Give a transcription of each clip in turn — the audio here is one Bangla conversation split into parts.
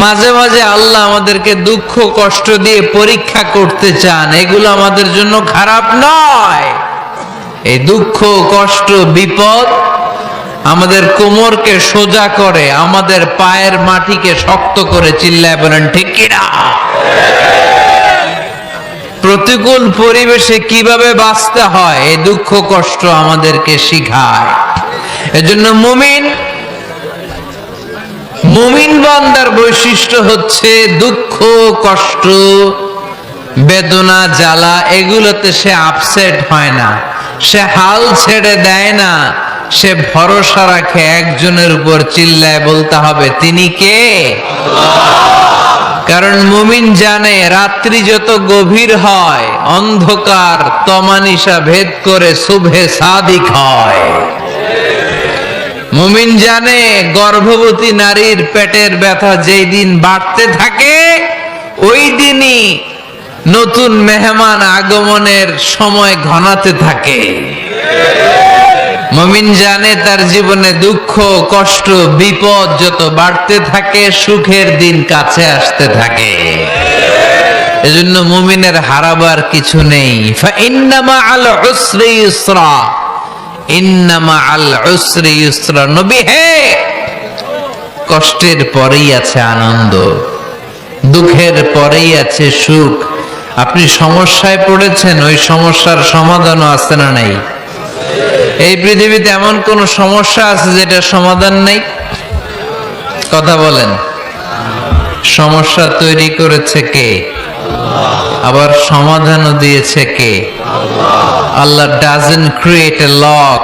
মাঝে মাঝে আল্লাহ আমাদেরকে দুঃখ কষ্ট দিয়ে পরীক্ষা করতে চান, এগুলো আমাদের জন্য খারাপ নয়। এই দুঃখ কষ্ট বিপদ আমাদের কোমরকে সোজা করে, আমাদের পায়ের মাটিকে শক্ত করে। চিল্লায় বলেন ঠিক কিনা? প্রতিকূল পরিবেশে কিভাবে বাঁচতে হয় এই দুঃখ কষ্ট আমাদেরকে শিখায়। এজন্য মুমিন বান্দার বৈশিষ্ট্য হচ্ছে দুঃখ কষ্ট বেদনা জ্বালা এগুলোতে সে আপসেট হয় না, সে হাল ছেড়ে দেয় না, সে ভরসা রাখে একজনের উপর। চিল্লায় বলতে হবে তিনি কে? কারণ মুমিন জানে রাত্রি যত গভীর হয় অন্ধকার তমানিসা ভেদ করে সুবহে সাদিক হয়। মুমিন জানে গর্ভবতী নারীর পেটের ব্যথা যেই দিন বাড়তে থাকে ওই দিনই নতুন মেহমান আগমনের সময় ঘনাতে থাকে। মুমিন জানে তার জীবনে দুঃখ কষ্ট বিপদ যত বাড়তে থাকে সুখের দিন কাছে আসতে থাকে। এজন্য মুমিনের হারাবার কিছু নেই। ফাইন্নামা আল উসরি ইউসরা, ইন্নামা আল উসরি ইউসরা। নবী হে, কষ্টের পরেই আছে আনন্দ, দুঃখের পরেই আছে সুখ। আপনি সমস্যায় পড়েছেন, ওই সমস্যার সমাধানও আছে না নাই? এই পৃথিবীতে এমন কোন সমস্যা আছে যেটা সমাধান নেই? কথা বলেন। সমস্যা তৈরি করেছে কে? আবার সমাধানও দিয়েছে কে? Allah doesn't create a lock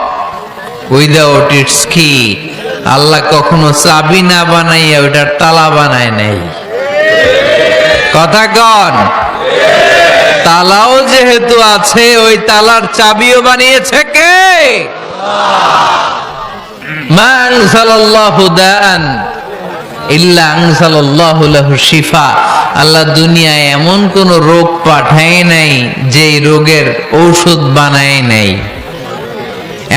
without its key. Allah কখনো চাবি না বানাইয়া ওটার তালা বানায় নাই। কথা কন। তালাও যেহেতু আছে ওই তালার চাবিও বানিয়েছে কে? মা আনজালাল্লাহু দাআন ইল্লা আনজালাল্লাহু লাহু শিফা। আল্লাহ দুনিয়ায় এমন কোন রোগ পাঠায় নাই যেই রোগের ঔষধ বানায় নাই,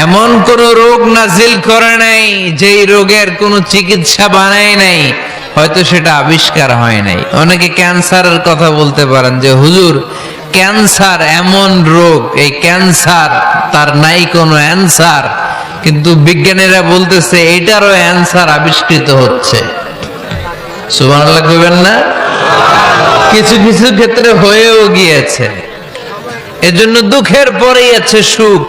এমন কোন রোগ নাজিল করে নাই যেই রোগের কোন চিকিৎসা বানায় নাই, হয়তো সেটা আবিষ্কার হয় নাই। অনেকে ক্যান্সারের কথা বলতে পারেন যে হুজুর ক্যান্সার এমন রোগ, এই ক্যান্সার তার নাই কোনো অ্যান্সার, কিন্তু বিজ্ঞানীরা বলতেছে এটারও অ্যান্সার আবিষ্কৃত হচ্ছে। সুবহানাল্লাহ কইবেন না? কিছু কিছু ক্ষেত্রে হয়েও গিয়েছে। এজন্য দুঃখের পরেই আছে সুখ,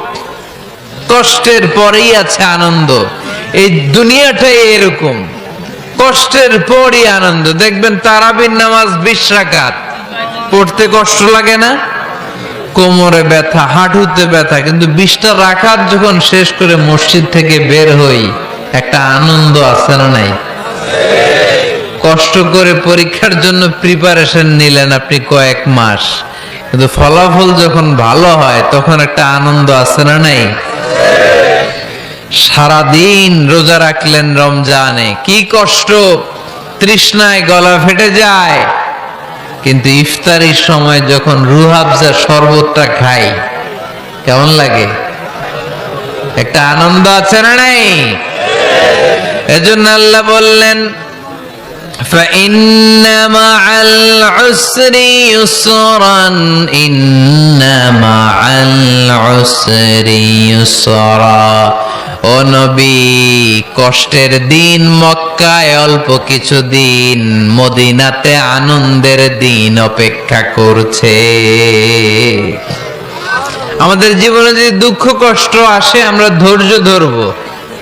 কষ্টের পরেই আছে আনন্দ। এই দুনিয়াটাই এরকম, কষ্টের পরই আনন্দ। দেখবেন তারাবির নামাজ 20 রাকাত পড়তে কষ্ট লাগে না? কোমরে ব্যথা, হাঁটুতে ব্যথা, কিন্তু 20টা রাকাত যখন শেষ করে মসজিদ থেকে বের হই একটা আনন্দ আছে না নাই? কষ্ট করে পরীক্ষার জন্য প্রিপারেশন নিলেন আপনি কয়েক মাস, কিন্তু ফলাফল যখন ভালো হয় তখন একটা আনন্দ আছে না নাই? সারাদিন রোজা রাখলেন রমজানে, কি কষ্ট, তৃষ্ণায় গলা ফেটে যায়, কিন্তু ইফতারির সময় যখন রুহ আফজা শরবতটা খাই কেমন লাগে? একটা আনন্দ আছে না নাই? এজন্য আল্লাহ বললেন ফাইন্না মাআল উসরি ইউসরান, ইন্না মাআল উসরি ইউসরা। ও নবী, কষ্টের দিন মক্কায় অল্প কিছু দিন, মদিনাতে আনন্দের দিন অপেক্ষা করছে। আমাদের জীবনে যদি দুঃখ কষ্ট আসে আমরা ধৈর্য ধরবো,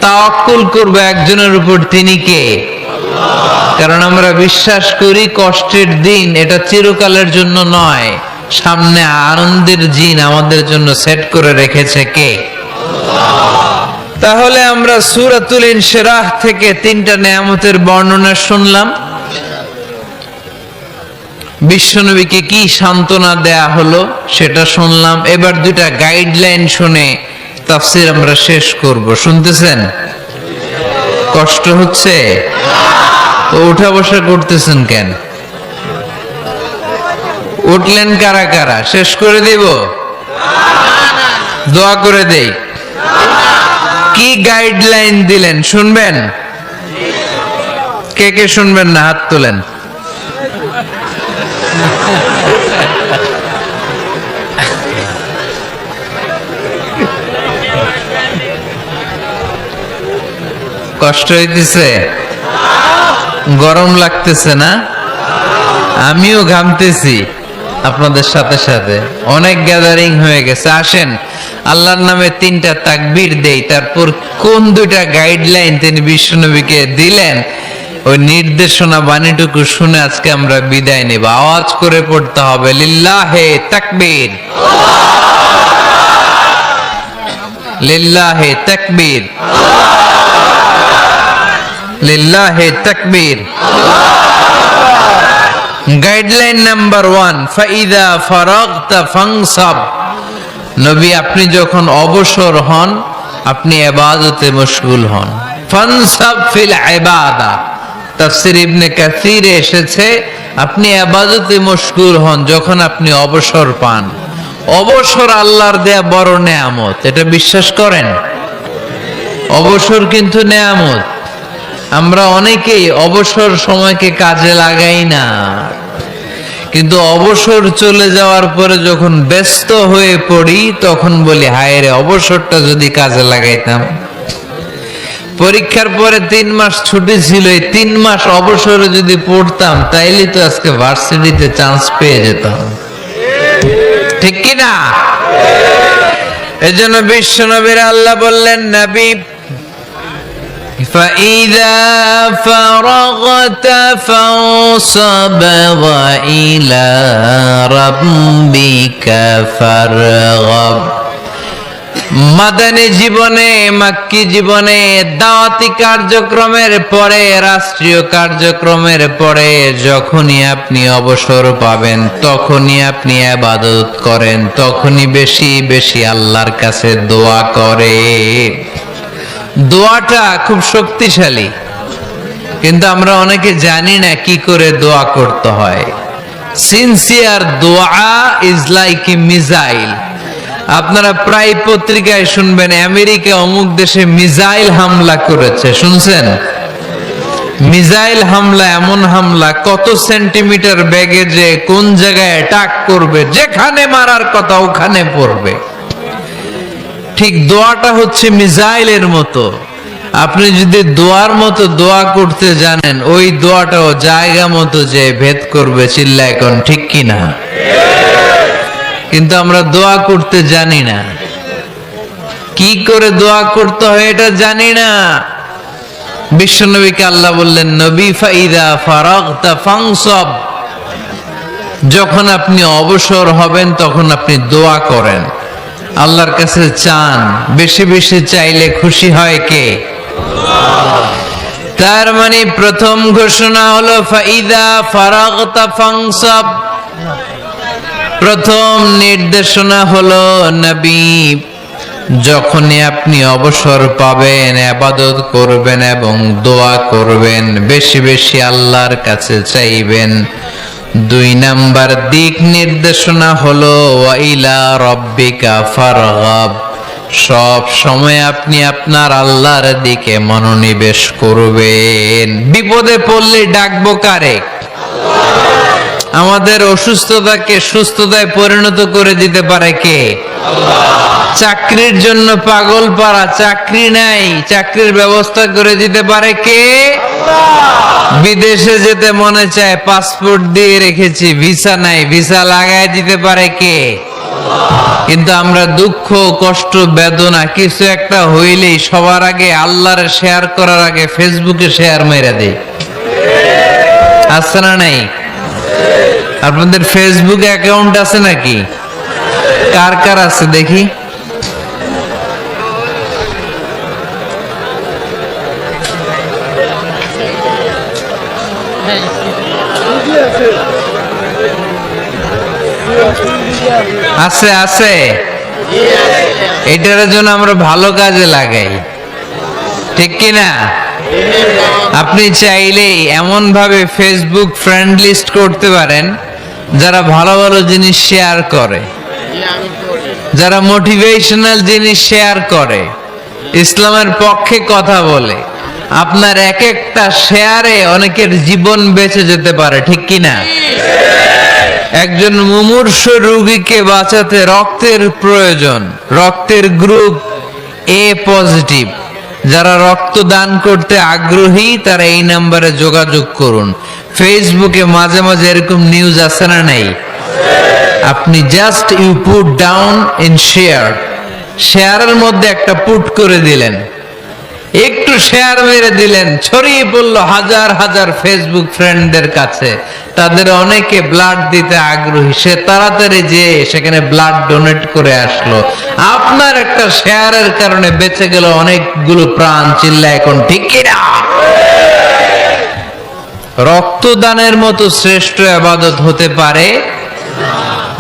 তাওয়াক্কুল করব একজনের উপর, তিনি কে? কারণ আমরা বিশ্বাস করি কষ্টের দিন এটা চিরকালের জন্য নয়, সামনে আনন্দের দিন আমাদের জন্য সেট করে রেখেছে কে? তাহলে আমরা সূরাতুল ইনশিরাহ থেকে 3টা নেয়ামতের বর্ণনা শুনলাম। বিশ্বনবীকে কি সান্ত্বনা দেয়া হলো সেটা শুনলাম। এবার 2টা গাইডলাইন শুনে তাফসীর আমরা শেষ করব। শুনতেছেন? কষ্ট হচ্ছে? উঠা বসা করতেছেন কেন? উঠলেন কারা কারা? শেষ করে দেব? দোয়া করে দেই। কি গাইডলাইন দিলেন শুনবেন? কে কে শুনবেন না হাত তোলেন। কষ্ট হইতেছে, গরম লাগতেছে না? আমিও ঘামতেছি আপনাদের সাথে সাথে। অনেক গ্যাদারিং হয়ে গেছে। আসেন আল্লাহর নামে 3টা তাকবীর দেই, তারপর কোন 2টা গাইডলাইন তিনি বিশ্বনবীকে দিলেন ওই নির্দেশনা বাণীটুকু শুনে আজকে আমরা বিদায় নেব। আওয়াজ করে পড়তে হবে লিল্লাহে তাকবীর, লিল্লাহে তাকবীর, লিল্লাহে তাকবীর। গাইডলাইন নাম্বার 1, ফাইদা ফারাগতা ফানসাব। নবী আপনি যখন অবসর হন আপনি ইবাদতে মশগুল হন। ফানসাব ফিল ইবাদা, তাফসীর ইবনে কাসিরে এসেছে আপনি ইবাদতে মশগুল হন যখন আপনি অবসর পান। অবসর আল্লাহর দেয়া বড় নেয়ামত, এটা বিশ্বাস করেন? অবসর কিন্তু নেয়ামত। আমরা অনেকেই অবসর সময়কে কাজে লাগাই না, কিন্তু অবসর চলে যাওয়ার পরে যখন ব্যস্ত হয়ে পড়ি তখন বলি হায় রে, অবসরটা যদি কাজে লাগাইতাম। পরীক্ষার পরে 3 মাস ছুটি ছিল, এই 3 মাস অবসরে যদি পড়তাম তাইলে তো আজকে ভার্সিটিতে চান্স পেয়ে যেতাম, ঠিক কি না? এজন্য বিশ্বনবীর আল্লাহ বললেন, নবী فَإِذَا فَرَغْتَ فَانصَبْ وَإِلَى رَبِّكَ فَارْغَب। মাদানী জীবনে, মাক্কি জীবনে, দাওয়াতি কার্যক্রমের পরে, রাষ্ট্রীয় কার্যক্রমের পরে যখনই আপনি অবসর পাবেন তখনই আপনি ইবাদত করেন, তখনই বেশি বেশি আল্লাহর কাছে দোয়া করেন। দোয়াটা খুব শক্তিশালী, কিন্তু আমরা অনেকে জানি না কি করে দোয়া করতে হয়। সিনসিয়ার দোয়া ইজ লাইক এ মিসাইল। আপনারা প্রায় পত্রিকায় শুনবেন আমেরিকা অমুক দেশে মিসাইল হামলা করেছে, শুনছেন? মিসাইল হামলা এমন হামলা, কত সেন্টিমিটার বেগে যে কোন জায়গায় অ্যাটাক করবে, যেখানে মারার কথা ওখানে পড়বে। ঠিক দোয়াটা হচ্ছে মিসাইলের মতো। আপনি যদি দোয়ার মতো দোয়া করতে জানেন, ওই দোয়াটাও জায়গা মতো যে ভেদ করবে। চিল্লায় কোন ঠিক কিনা? কিন্তু আমরা দোয়া করতে জানি না, কি করে দোয়া করতে হয় এটা জানি না। বিশ্বনবীকে আল্লাহ বললেন, নবী ফাইদা ফারাগতা ফানসাব, যখন আপনি অবসর হবেন তখন আপনি দোয়া করেন, আল্লাহর কাছে চান। বেশি বেশি চাইলে খুশি হয় কে? তার মানে প্রথম ঘোষণা হলো ফাইদা ফারাগতা ফানসাব। প্রথম নির্দেশনা হলো নবী যখনই আপনি অবসর পাবেন ইবাদত করবেন এবং দোয়া করবেন, বেশি বেশি আল্লাহর কাছে চাইবেন। 2 নাম্বার দিক নির্দেশনা হলো ওয়াইলা রব্বিকা ফারগাব, সব সময় আপনি আপনার আল্লাহর দিকে মনোনিবেশ করবেন। বিপদে পড়লে ডাকবো কারে? আমাদের অসুস্থতাকে সুস্থতায় পরিণত করে দিতে পারে কে? চাকরির জন্য পাগল পারা, চাকরি নাই, চাকরির ব্যবস্থা করে দিতে পারে কে? বিদেশে যেতে মনে চায়, পাসপোর্ট দিয়ে রেখেছি, ভিসা নাই, ভিসা লাগায় দিতে পারে কে? কিন্তু আমরা দুঃখ কষ্ট বেদনা কিছু একটা হইলেই সবার আগে আল্লাহর শেয়ার করার আগে ফেসবুকে শেয়ার মেরে দেই। আছে না নাই? আপনাদের ফেসবুক অ্যাকাউন্ট আছে নাকি? কার কার আছে দেখি? আছে আছে। এটার জন্য আমরা ভালো কাজে লাগাই, ঠিক কিনা? আপনি চাইলেই এমন ভাবে ফেসবুক ফ্রেন্ড লিস্ট করতে পারেন যারা ভালো ভালো জিনিস শেয়ার করে, যারা মোটিভেশনাল জিনিস শেয়ার করে, ইসলামের পক্ষে কথা বলে। আপনার এক একটা শেয়ারে অনেকের জীবন বেঁচে যেতে পারে, ঠিক কিনা? একজন মুমূর্ষ রোগীকে বাঁচাতে রক্তের প্রয়োজন, রক্তের গ্রুপ এ পজিটিভ। যারা রক্ত দান করতে আগ্রহী তারা এই নম্বরে যোগাযোগ করুন। ফেসবুকে মাঝে মাঝে এরকম নিউজ আসে না নাই? আপনি just you put down in share, শেয়ারের মধ্যে একটা পুট করে দিলেন, একটু শেয়ার মেরে দিলেন, ছড়িয়ে পড়লো হাজার হাজার ফেসবুক ফ্রেন্ডদের কাছে। তাদের অনেকে ব্লাড দিতে আগ্রহী, সে তাড়াতাড়ি যে সেখানে ব্লাড ডোনেট করে আসলো। আপনার একটা শেয়ারের কারণে বেঁচে গেল অনেকগুলো প্রাণ। চিল্লা এখন ঠিক কিনা? রক্তদানের মতো শ্রেষ্ঠ ইবাদত হতে পারে?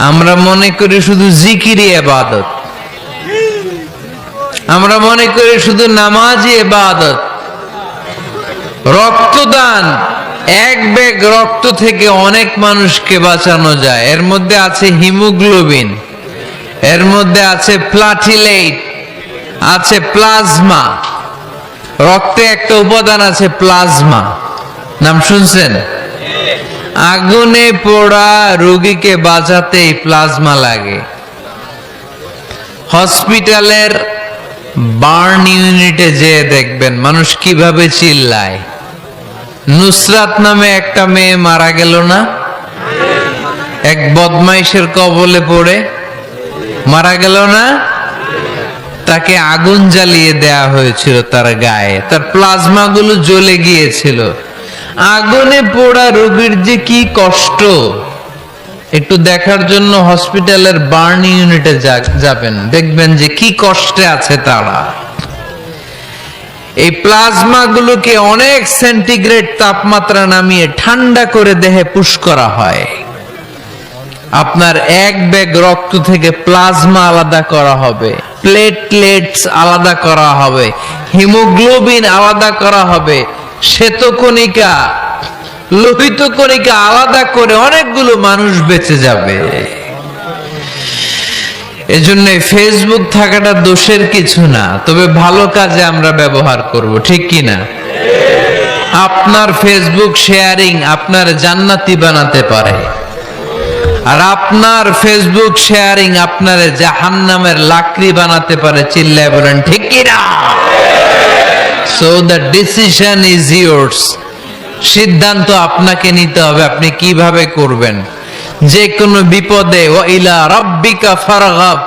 আমরা মনে করি শুধু জিকিরই ইবাদত, আমরা মনে করি শুধু নামাজই ইবাদত। রক্তদান, এক ব্যাগ রক্ত থেকে অনেক মানুষকে বাঁচানো যায়। এর মধ্যে আছে হিমোগ্লোবিন, এর মধ্যে আছে প্লাটিলেট, আছে প্লাজমা। রক্তে একটা উপাদান আছে প্লাজমা, নাম শুনছেন? আগুনে পোড়া রোগীকে বাঁচাতে প্লাজমা লাগে। হসপিটালের বার্ন ইউনিটে যেয়ে দেখবেন মানুষ কিভাবে চিল্লায়। নুসরাত নামে একটা মেয়ে মারা গেল না, এক বদমাইশের কবলে পড়ে মারা গেল না? তাকে আগুন জ্বালিয়ে দেয়া হয়েছিল তার গায়ে, তার প্লাজমা গুলো জ্বলে গিয়েছিল। আগুনে পোড়া রোগীর যে কি কষ্ট, একটু দেখার জন্য হসপিটালের বার্ন ইউনিটে যাবেন, দেখবেন যে কি কষ্টে আছে তারা। এই প্লাজমা গুলোকে অনেক সেন্টিগ্রেড তাপমাত্রা নামিয়ে ঠান্ডা করে দেহে পুশ করা হয়। আপনার এক ব্যাগ রক্ত থেকে প্লাজমা আলাদা করা হবে, প্লেটলেটস আলাদা করা হবে, হিমোগ্লোবিন আলাদা করা হবে, শ্বেতকণিকা, লোহিত কণিকা আলাদা করে অনেকগুলো মানুষ বেঁচে যাবে। এজন্য ফেসবুক থাকাটা দোষের কিছু না, তবে ভালো কাজে আমরা ব্যবহার করব, ঠিক কি না? আপনার ফেসবুক শেয়ারিং আপনার জান্নাতি বানাতে পারে, আর আপনার ফেসবুক শেয়ারিং আপনার জাহান্নামের লাকড়ি বানাতে পারে। চিল্লায় বলেন ঠিক কি না? So the decision is yours. সিদ্ধান্ত আপনাকে নিতে হবে, আপনি কিভাবে করবেন। যে কোনো বিপদে ওয়া ইলা রাব্বিকা ফারগাব,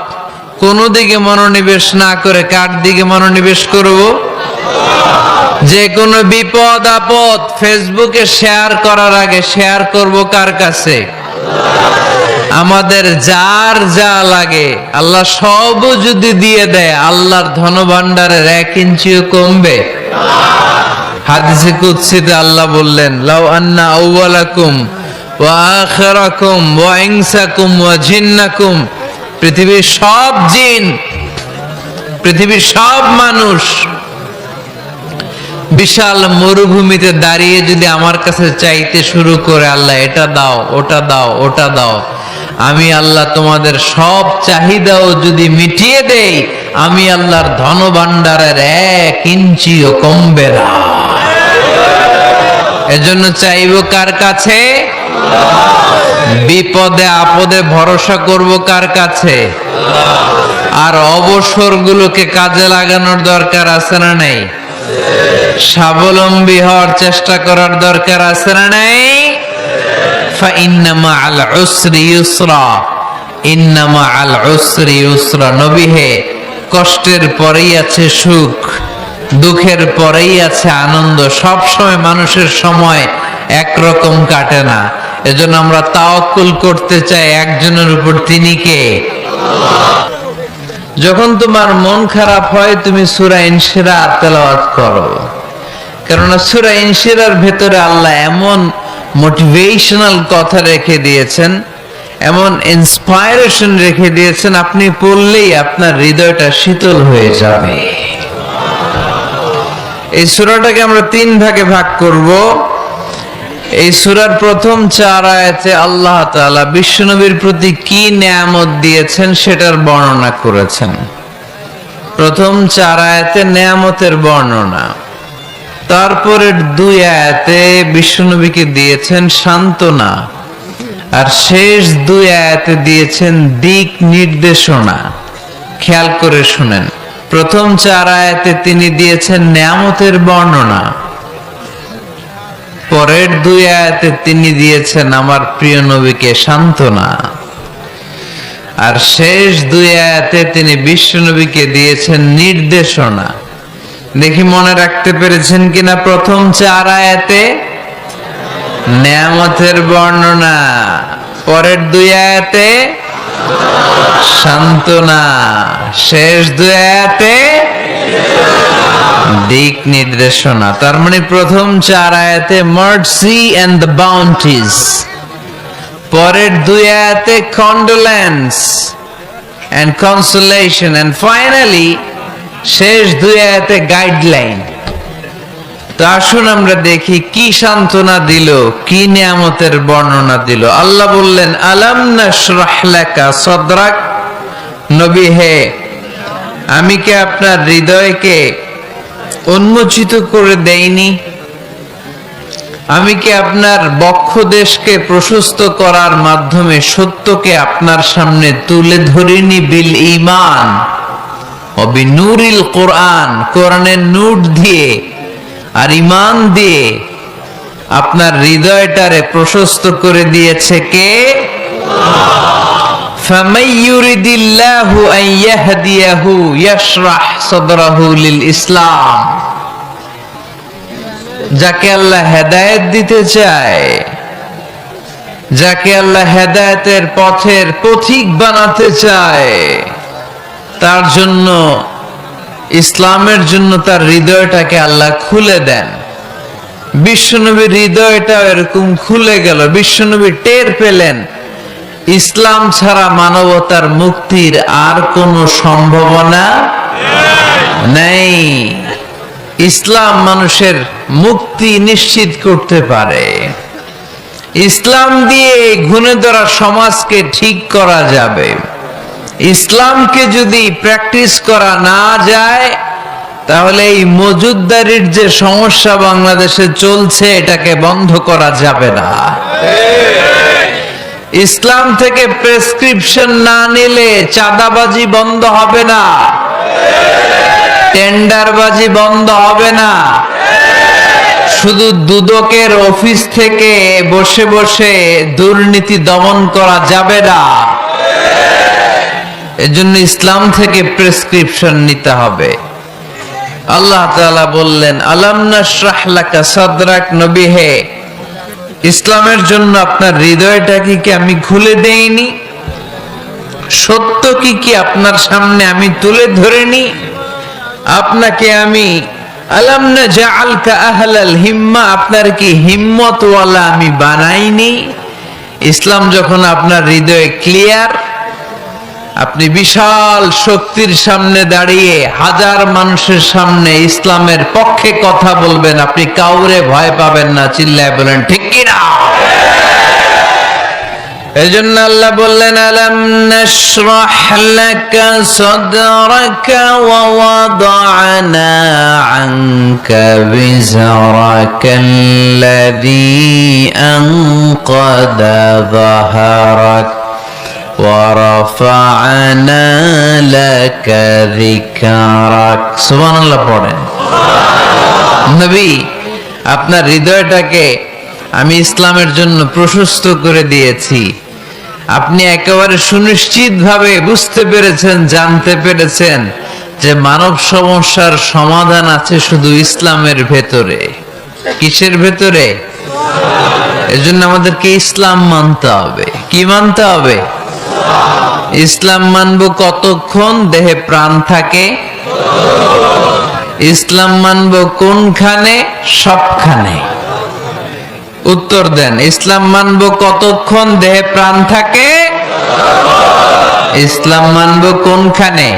কোন দিকে মনোনিবেশ না করে কার দিকে মনোনিবেশ করব? যে কোনো বিপদ আপদ ফেসবুকে শেয়ার করার আগে শেয়ার করব কার কাছে? আমাদের যার যা লাগে আল্লাহ সব যদি দিয়ে দেয়, আল্লাহর ধনভাণ্ডারের 1 ইঞ্চিও কমবে? হাদিসে কুদসিতে আল্লাহ বললেন, লাউ আন্না আউওয়ালাকুম ওয়া আখিরাকুম ওয়া ইনসাকুম ওয়া জিন্নাকুম, পৃথিবীর সব জিন, পৃথিবীর সব মানুষ বিশাল মরুভূমিতে দাঁড়িয়ে যদি আমার কাছে চাইতে শুরু করে, আল্লাহ এটা দাও, ওটা দাও, ওটা দাও, আমি আল্লাহ তোমাদের সব চাহিদাও যদি মিটিয়ে দেই, আমি আল্লাহর ধনভাণ্ডারের 1 ইঞ্চিও কমবে না। এজন্য চাইব কার কাছে? বিপদে আপদে ভরসা করব কার কাছে? আর অবসর গুলোকে কাজে লাগানোর দরকার আছে না নাই? স্বাবলম্বী হওয়ার চেষ্টা করার দরকার আছে না নাই? ফাইন্না মাআল উসরি ইউসরা, ইন্না মাআল উসরি ইউসরা। নবী হে, কষ্টের পরেই আছে সুখ, দুঃখের পরেই আছে আনন্দ। সব সময় মানুষের সময় একরকম কাটে না। এজন্য আমরা তাওয়াক্কুল করতে চাই একজনের উপর, তিনি কে? যখন তোমার মন খারাপ হয় তুমি সূরা ইনশিরাহ তেলাওয়াত করো, কারণ সূরা ইনশিরাহর ভেতরে আল্লাহ এমন মোটিভেশনাল কথা রেখে দিয়েছেন, এমন ইন্সপায়ারেশন রেখে দিয়েছেন, আপনি পড়লেই আপনার হৃদয়টা শীতল হয়ে যাবে। এই সূরাটাকে আমরা 3 ভাগে ভাগ করব। এই সূরার প্রথম 4 আয়াতে আল্লাহ তাআলা বিশ্বনবীর প্রতি কি নেয়ামত দিয়েছেন সেটার বর্ণনা করেছেন। প্রথম 4 আয়াতে নেয়ামতের বর্ণনা, তারপরের 2 আয়াতে বিশ্বনবীকে দিয়েছেন সান্ত্বনা আর শেষ দুই আয়াতে দিয়েছেন দিক নির্দেশনা। খেয়াল করে শুনেন, প্রথম চার আয়াতে তিনি দিয়েছেন নেয়ামতের বর্ণনা, পরের দুই আয়াতে তিনি দিয়েছেন আমার প্রিয় নবীকে সান্ত্বনা, আর শেষ দুই আয়াতে তিনি বিশ্ব নবীকে দিয়েছেন নির্দেশনা। দেখি মনে রাখতে পেরেছেন কিনা? প্রথম চার আয়াতে নেয়ামতের বর্ণনা, পরের দুই আয়াতে সান্ত্বনা, শেষ দুই আয়াতে দিক নির্দেশনা। তার মানে প্রথম চার আয়াতে মার্সি এন্ড দ্য বাউন্টিজ, পরের দুই আয়াতে condolence and consolation, and finally শেষ দুই আয়াতে গাইডলাইন। তো আসুন আমরা দেখি কি সান্ত্বনা দিল, কি নিয়ামতের বর্ণনা দিল। আল্লাহ বললেন আলাম নাশরাহ লাকা সাদরাক, নবী হে আমি কি আপনার হৃদয়কে উন্মোচিত করে দেইনি? আমি কি আপনার বক্ষদেশকে প্রশস্ত করার মাধ্যমে সত্যকে আপনার সামনে তুলে ধরিনি? বিল ঈমান ও বিনূরিল কোরআন, কোরআনের নূর দিয়ে আর ঈমান দিয়ে আপনার হৃদয়টারে প্রশস্ত করে দিয়েছে কে? ফামান ইউরিদিল্লাহু আন ইয়াহদিয়াহু ইয়াশরাহ সাদরাহু লিল ইসলাম, যাকে আল্লাহ হেদায়েত দিতে চায়, যাকে আল্লাহ হেদায়েতের পথের পথিক বানাতে চায়, তার জন্য, ইসলামের জন্য তার হৃদয়টাকে আল্লাহ খুলে দেন। বিশ্বনবীর হৃদয়টা এরকম খুলে গেল। বিশ্বনবী টের পেলেন ইসলাম ছাড়া মানবতার মুক্তির আর কোনো সম্ভাবনা নেই। ইসলাম মানুষের মুক্তি নিশ্চিত করতে পারে। ইসলাম দিয়ে ঘুণে ধরা সমাজকে ঠিক করা যাবে। ইসলামকে যদি প্র্যাকটিস করা না যায়, তাহলে এই মজুদদারির যে সমস্যা বাংলাদেশে চলছে এটাকে বন্ধ করা যাবে না। ইসলাম থেকে প্রেসক্রিপশন না নিলে চাঁদাবাজি বন্ধ হবে না, টেন্ডারবাজি বন্ধ হবে না, শুধু দুদকের অফিস থেকে বসে বসে দুর্নীতি দমন করা যাবে না। এজন্য ইসলাম থেকে প্রেসক্রিপশন নিতে হবে। আল্লাহ তাআলা বললেন আলাম নাশরাহ লাকা সাদরাক, নবী হে ইসলামের জন্য আপনার হৃদয়টাকে কি আমি খুলে দেইনি? সত্য কি আপনার সামনে আমি তুলে ধরিনি? আপনাকে আমি আলাম নাজআলকা আহলাল হিম্মা, আপনার কি হিম্মতওয়ালা আমি বানাইনি? ইসলাম যখন আপনার হৃদয়ে ক্লিয়ার, আপনি বিশাল শক্তির সামনে দাঁড়িয়ে হাজার মানুষের সামনে ইসলামের পক্ষে কথা বলবেন, আপনি কাউরে ভয় পাবেন না। চিল্লায় বলেন ঠিক কিনা? এজন্য আল্লাহ বললেন আলাম নাশরাহ লাকা সাদরাকা ওয়া ওয়াদা'না আনকা বিজরাকাল্লাযী আনকাদা যাহরাক ওয়ারাফা'না লাকা যিকরাক। সুবহানাল্লাহ পড়েন। নবী আপনার হৃদয়টাকে আমি ইসলামের জন্য প্রশস্ত করে দিয়েছি। আপনি একেবারে সুনিশ্চিতভাবে বুঝতে পেরেছেন, জানতে পেরেছেন যে মানব সমস্যার সমাধান আছে শুধু ইসলামের ভেতরে। কিসের ভেতরে? এজন্য আমাদেরকে ইসলাম মানতে হবে। কি মানতে হবে? ইসলাম মানব কতক্ষণ দেহে প্রাণ থাকে। ইসলাম মানব কোনখানে? সবখানে। উত্তর দেন, ইসলাম মানব কতক্ষণ দেহে প্রাণ থাকে? ইসলাম মানব কোনখানে?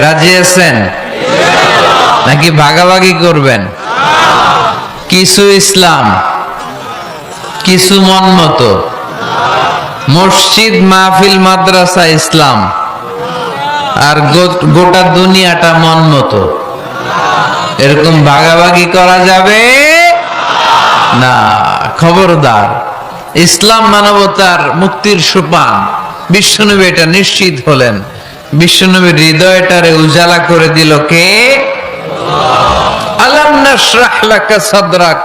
রাজি আছেন নাকি ভাগাভাগি করবেন? কিছু ইসলাম, কিছু মন মতো। মসজিদ, মাহফিল, মাদ্রাসা ইসলাম, আর গোটা দুনিয়াটা মন মতো। এরকম ভাগাভাগি করা যাবে না। খবরদার, ইসলাম মানবতার মুক্তির সোপান, বিশ্বনবী এটা নিশ্চিত হলেন। বিশ্বনবীর হৃদয়টারে উজালা করে দিল কে? আলাম নাশরাহ লাকা সাদরাক,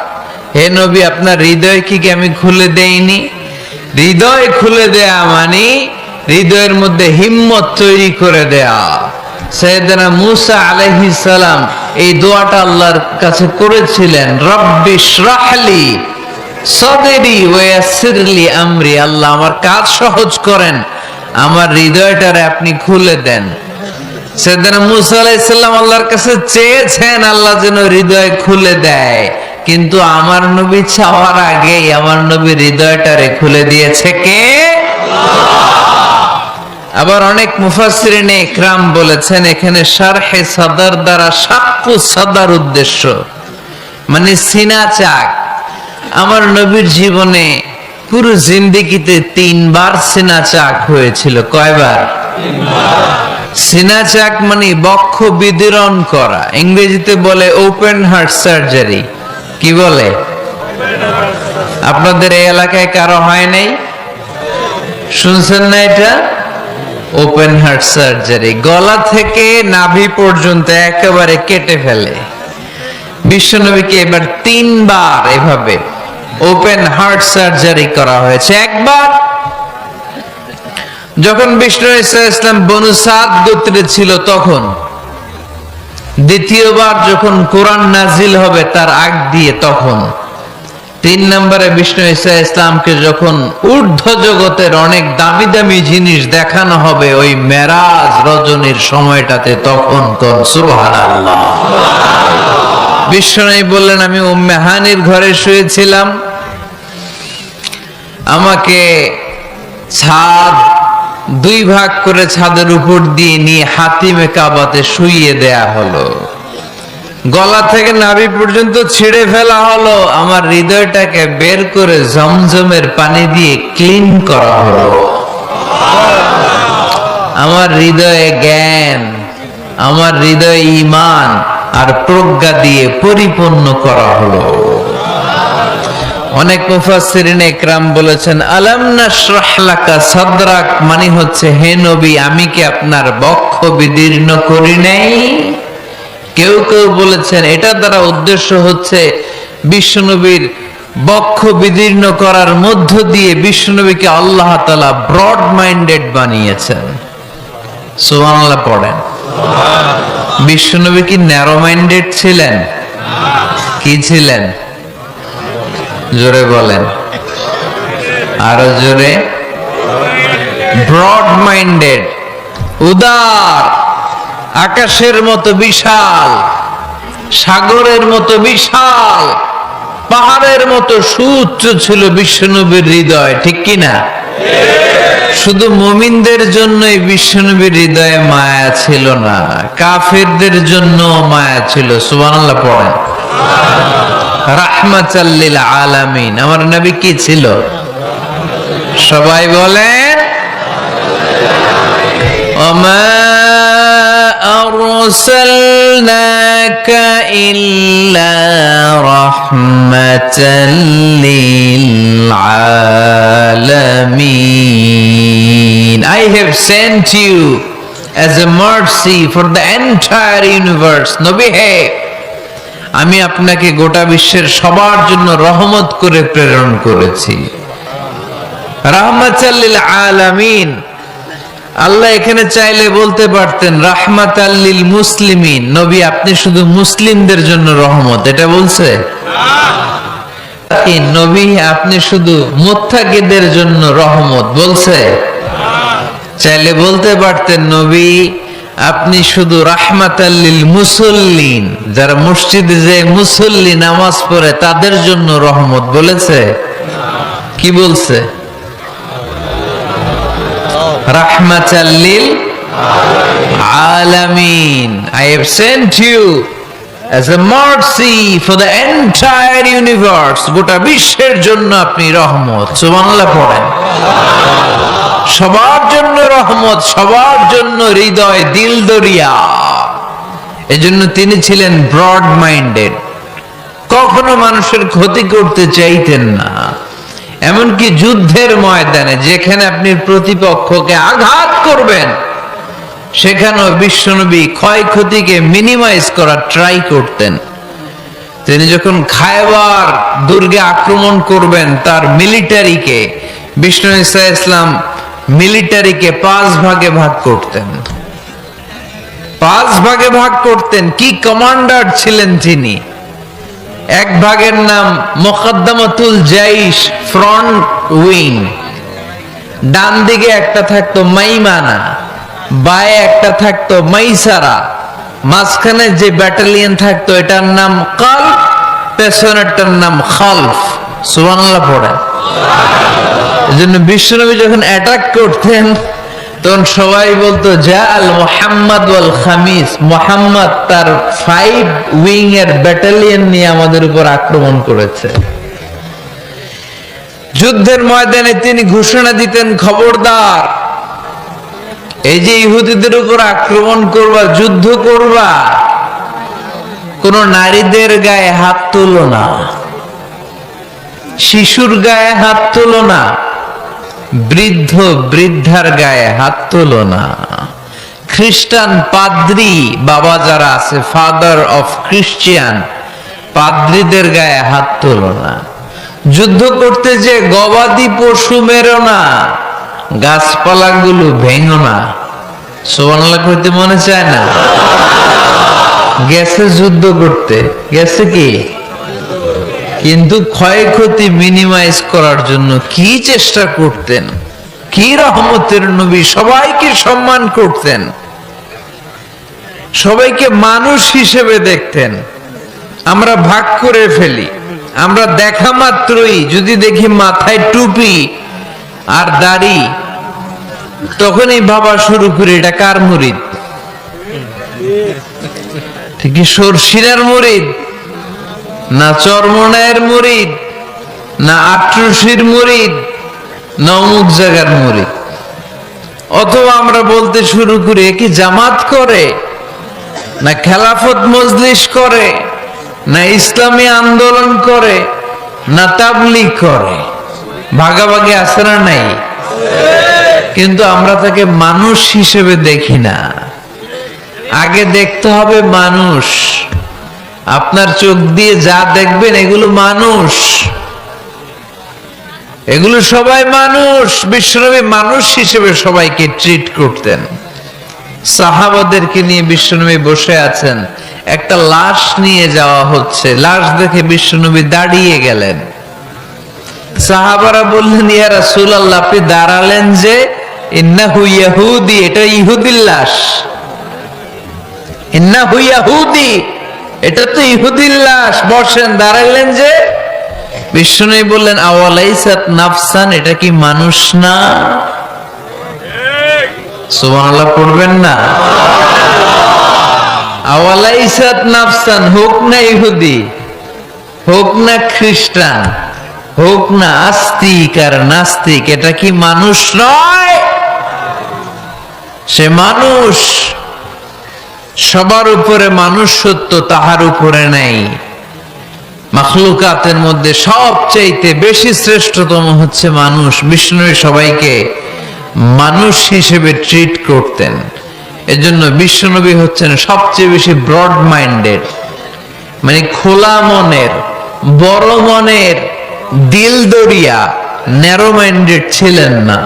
হে নবী আপনার হৃদয় কি আমি খুলে দেইনি? হৃদয় খুলে দেয়া মানে হৃদয়ের মধ্যে হিম্মত তৈরি করে দেয়া। সাইয়েদনা মূসা আলাইহিস সালাম এই দোয়াটা আল্লাহর কাছে করেছিলেন, রব্বি ইশরাহলি সাদরি ওয়া ইয়াসসিরলি আমরি, আল্লাহ আমার কাজ সহজ করেন, আমার হৃদয়টারে আপনি খুলে দেন। সাইয়েদনা মূসা আলাইহিস সালাম আল্লাহর কাছে চেয়েছেন আল্লাহ যেন হৃদয় খুলে দেয়, কিন্তু আমার নবী চাওয়ার আগেই আমার নবী হৃদয়টারে খুলে দিয়েছে কে? আবার অনেক মুফাসসিরিনে ইকরাম বলেছেন এখানে শারহে সাদর দ্বারা শাক্কু সাদর উদ্দেশ্য, মানে সিনা চাক। আমার নবীর জীবনে পুরো জিন্দেগিতে 3 বার সিনা চাক হয়েছিল। কয়বার? 3 বার। সিনা চাক মানে বক্ষ বিদীর্ণ করা, ইংরেজিতে বলে ওপেন হার্ট সার্জারি। কি বলে? আপনাদের এই এলাকায় কারো হয় নাই? শুনছেন না এটা? ওপেন হার্ট সার্জারি, গলা থেকে নাভি পর্যন্ত একেবারে কেটে ফেলে। বিশ্বনবীকে এবার 3 বার এভাবে ওপেন হার্ট সার্জারি করা হয়েছে। একবার যখন বিষ্ণু ইসলাম বনু সাদ গোত্রে ছিল তখন, দ্বিতীয়বার যখন কোরআন নাজিল হবে তার আগ দিয়ে তখন, 3 নম্বরে বিষ্ণু ঈসা ইসলামকে যখন ঊর্ধ্ব জগতের অনেক দামি দামি জিনিস দেখানো হবে ওই মেরাজ রজনীর সময়টাতে, তখন কোন সুবহানাল্লাহ। বিশ্বনবী বললেন আমি উম্মে হানির ঘরে শুয়েছিলাম, আমাকে ছাদ 2 ভাগ করে ছাদের উপর দিয়ে নিয়ে হাতিমে কাবাতে শুইয়ে দেয়া হলো, গলা থেকে নাভি পর্যন্ত ছিঁড়ে ফেলা হলো, আমার হৃদয়টাকে বের করে জমজমের পানি দিয়ে ক্লিন করা হলো, আমার হৃদয়ে জ্ঞান, আমার হৃদয়ে ঈমান আর প্রজ্ঞা দিয়ে পরিপূর্ণ করা হলো। অনেক মুফাসসিরিনে ইকরাম বলেছেন আলাম নাশরাহ লাকা সাদরাক মানে হচ্ছে হে নবী আমি কি আপনার বক্ষ বিদীর্ণ করি নাই? কেউ কেউ বলেছেন এটা দ্বারা উদ্দেশ্য হচ্ছে বিশ্বনবীর বক্ষ বিদীর্ণ করার মধ্য দিয়ে বিশ্বনবীকে আল্লাহ তাআলা ব্রড মাইন্ডেড বানিয়েছেন। সুবহানাল্লাহ পড়েন। বিশ্বনবী কি ন্যারো মাইন্ডেড ছিলেন? কি ছিলেন? জোরে বলেন, আরো জোরে। ব্রড মাইন্ডেড, উদার, আকাশের মতো বিশাল, সাগরের মতো বিশাল, পাহাড়ের মতো সুউচ্চ ছিল বিশ্বনবীর হৃদয়, ঠিক কিনা? শুধু মুমিনদের জন্যই বিশ্বনবীর হৃদয়ে মায়া ছিল না, কাফেরদের জন্য মায়া ছিল। সুবহানাল্লাহ পড়েন। রাহমাতাল লিল আলামিন, আমার নবী কি ছিল? সবাই বলেন ওমা আরসালনাকা ইল্লা রাহমাতাল লিল আলামিন। I have sent you as a mercy for the entire universe. নবী হে, আমি আপনাকে গোটা বিশ্বের সবার জন্য রহমত করে প্রেরণ করেছি। রাহমাতাল লিল আলামিন, আল্লাহ এখানে চাইলে বলতে পারতেন রাহমাতাল লিল মুসলিমিন, নবী আপনি শুধু মুসলিমদের জন্য রহমত, এটা বলছে না। নবী আপনি শুধু মুত্তাকিদের জন্য রহমত, বলছে? চাইলে বলতে পারতেন নবী আপনি শুধু রাহমাতাল লিল মুসল্লিন, যারা মসজিদে যে মুসল্লি নামাজ পড়ে তাদের জন্য রহমত, বলেছে? কি বলছে? রাহমাতাল লিল আলামিন। I have sent you as a mercy for the entire universe. গোটা বিশ্বের জন্য আপনি রহমত। সুবহানাল্লাহ পড়েন। সবার জন্য রহমত, সবার জন্য হৃদয় দিল দরিয়া। এজন্য তিনি ছিলেন ব্রড মাইন্ডেড, কখনো মানুষের ক্ষতি করতে চাইতেন না। এমনকি যুদ্ধের ময়দানে যেখানে আপনি প্রতিপক্ষকে আঘাত করবেন সেখানেও বিশ্বনবী ক্ষয়ক্ষতিকে মিনিমাইজ করার ট্রাই করতেন। তিনি যখন খায়বার দুর্গে আক্রমণ করবেন তার মিলিটারিকে, বিষ্ণু ঈসা ইসলাম মিলিটারিকে 5 ভাগে ভাগ করতেন। 5 ভাগে ভাগ করতেন। কি কমান্ডার ছিলেন তিনি! এক ভাগের নাম মুকদ্দমাতুল জাইশ, ফ্রন্ট উইং। ডান দিকে একটা থাকতো মাইমানা, বায়ে একটা থাকতো মাইসারা, মাঝখানে যে ব্যাটালিয়ন থাকতো এটার নাম কালব, পেছনেরটার নাম খালফ। সুবহানাল্লাহ পড়ে। এজন্য বিশ্বনবী যখন অ্যাটাক করতেন তখন সবাই বলতো জাআল মুহাম্মদ ওয়াল খামিস, মুহাম্মদ তার 5 উইং এর ব্যাটালিয়ন নিয়ে আমাদের উপর আক্রমণ করেছে। যুদ্ধের ময়দানে তিনি ঘোষণা দিতেন, খবরদার, এই যে ইহুদিদের উপর আক্রমণ করবা, যুদ্ধ করবা, কোন নারীদের গায়ে হাত তুলো না, শিশুর গায়ে হাত তুলো না, বৃদ্ধ বৃদ্ধার গায়ে হাত তুলো না, খ্রিস্টান পাদ্রী বাবা যারা আছে, ফাদার অফ খ্রিস্টিয়ান, পাদ্রীদের গায়ে হাত তুলো না। যুদ্ধ করতে যে গবাদি পশু মেরো না, গাছপালাগুলো ভেঙো না। সুবহানাল্লাহ কইতে মনে চায় না? গেছে যুদ্ধ করতে, গেছে কি, কিন্তু ক্ষয়ক্ষতি মিনিমাইজ করার জন্য কি চেষ্টা করতেন! কি রহমতের নবী! সবাইকে সম্মান করতেন, সবাইকে মানুষ হিসেবে দেখতেন। আমরা ভাগ করে ফেলি, আমরা দেখা মাত্রই যদি দেখি মাথায় টুপি আর দাড়ি, তখনই ভাবা শুরু করি এটা কার মুরিদ? ঠিক সরসিনার মুরিদ, না চরমনায়ের মুরিদ, না আট্রসির মুরিদ, না অমুক জায়গার মুরিদ। অথবা আমরা বলতে শুরু করি কি জামাত করে, না খেলাফত মজলিস করে, না ইসলামী আন্দোলন করে, না তাবলীগ করে। ভাগাভাগি আছে না নাই? কিন্তু আমরা তাকে মানুষ হিসেবে দেখি না। আগে দেখতে হবে মানুষ। আপনার চোখ দিয়ে যা দেখবেন এগুলো মানুষ, এগুলো সবাই মানুষ। বিশ্বনবী মানুষ হিসেবে সবাইকে ট্রিট করতেন। সাহাবাদেরকে নিয়ে বিশ্বনবী বসে আছেন, একটা লাশ নিয়ে যাওয়া হচ্ছে, লাশ দেখে বিশ্বনবী দাঁড়িয়ে গেলেন। সাহাবারা বললেন, ইয়া রাসূলুল্লাহ, আপনি দাঁড়ালেন যে? ইন্নাহু ইয়াহুদি, এটা ইহুদির লাশ। ইন্নাহু ইয়াহুদি, এটা তো ইহুদির লাশ, বসেন। দাঁড়াইলেন যে? বিশ্বনবী বললেন, আওয়ালাইসাত নাফসান, এটা কি মানুষ না? সুবহানাল্লাহ পড়বেন না? আওয়ালাইসাত নাফসান, হোক না ইহুদি, হোক না খ্রিস্টান, হোক না আস্তিক আর নাস্তিক, এটা কি মানুষ নয়? সে মানুষ। সবার উপরে মানুষ সত্য, তাহার উপরে নাই। মাখলুকাতের মধ্যে সবচাইতে বেশি শ্রেষ্ঠতম হচ্ছে মানুষ। বিষ্ণু সবাইকে মানুষ হিসেবে ট্রিট করতেন। এজন্য বিশ্বনবী হচ্ছেন সবচেয়ে বেশি ব্রড মাইন্ডেড, মানে খোলা মনের, বড় মনের, দিল দরিয়া, ন্যারো মাইন্ডেড ছিলেন না।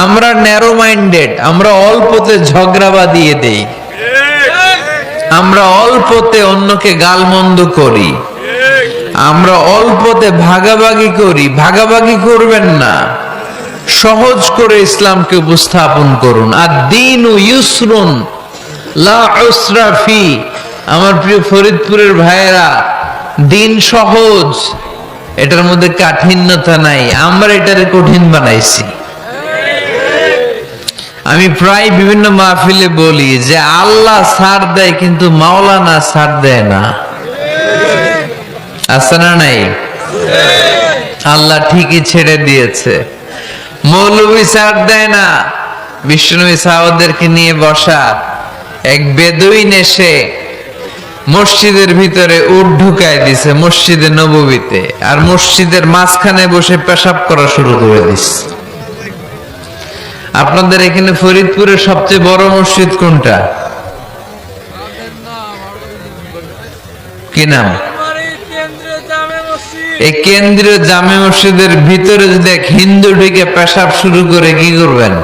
আমরা ন্যারো মাইন্ডেড, আমরা অল্পতে ঝগড়া বাঁধিয়ে দেই, আমরা অল্পতে অন্যকে গালমন্দ করি, আমরা অল্পতে ভাগাভাগি করি। ভাগাভাগি করবেন না, সহজ করে ইসলামকে উপস্থাপন করুন। আর দ্বীন ইউসরুন লা উসরা ফি। আমার প্রিয় ফরিদপুরের ভাইয়েরা, দিন সহজ, এটার মধ্যে কাঠিন্যতা নাই। আমরা এটারে কঠিন বানাইছি। আমি প্রায় বিভিন্ন মাহফিলে বলি যে আল্লাহ ছাড় দেয় কিন্তু মাওলানা ছাড় দেয় না। আছে না নাই? আল্লাহ ঠিকই ছেড়ে দিয়েছে। মৌলবী ছাড় দেয় না। বিষ্ণু সাহাবাদেরকে নিয়ে বসা, এক বেদুইন এসে মসজিদের ভিতরে উট ঢুকায় দিছে মসজিদে নববীতে, আর মসজিদের মাঝখানে বসে পেশাব করা শুরু করে দিছে। আপনাদের এখানে ফরিদপুরের সবচেয়ে বড় মসজিদ কোনটা? কি নাম? এই কেন্দ্রীয় জামে মসজিদের ভিতরে যদি এক হিন্দু ঢুকে পেশাব শুরু করে কি করবেন?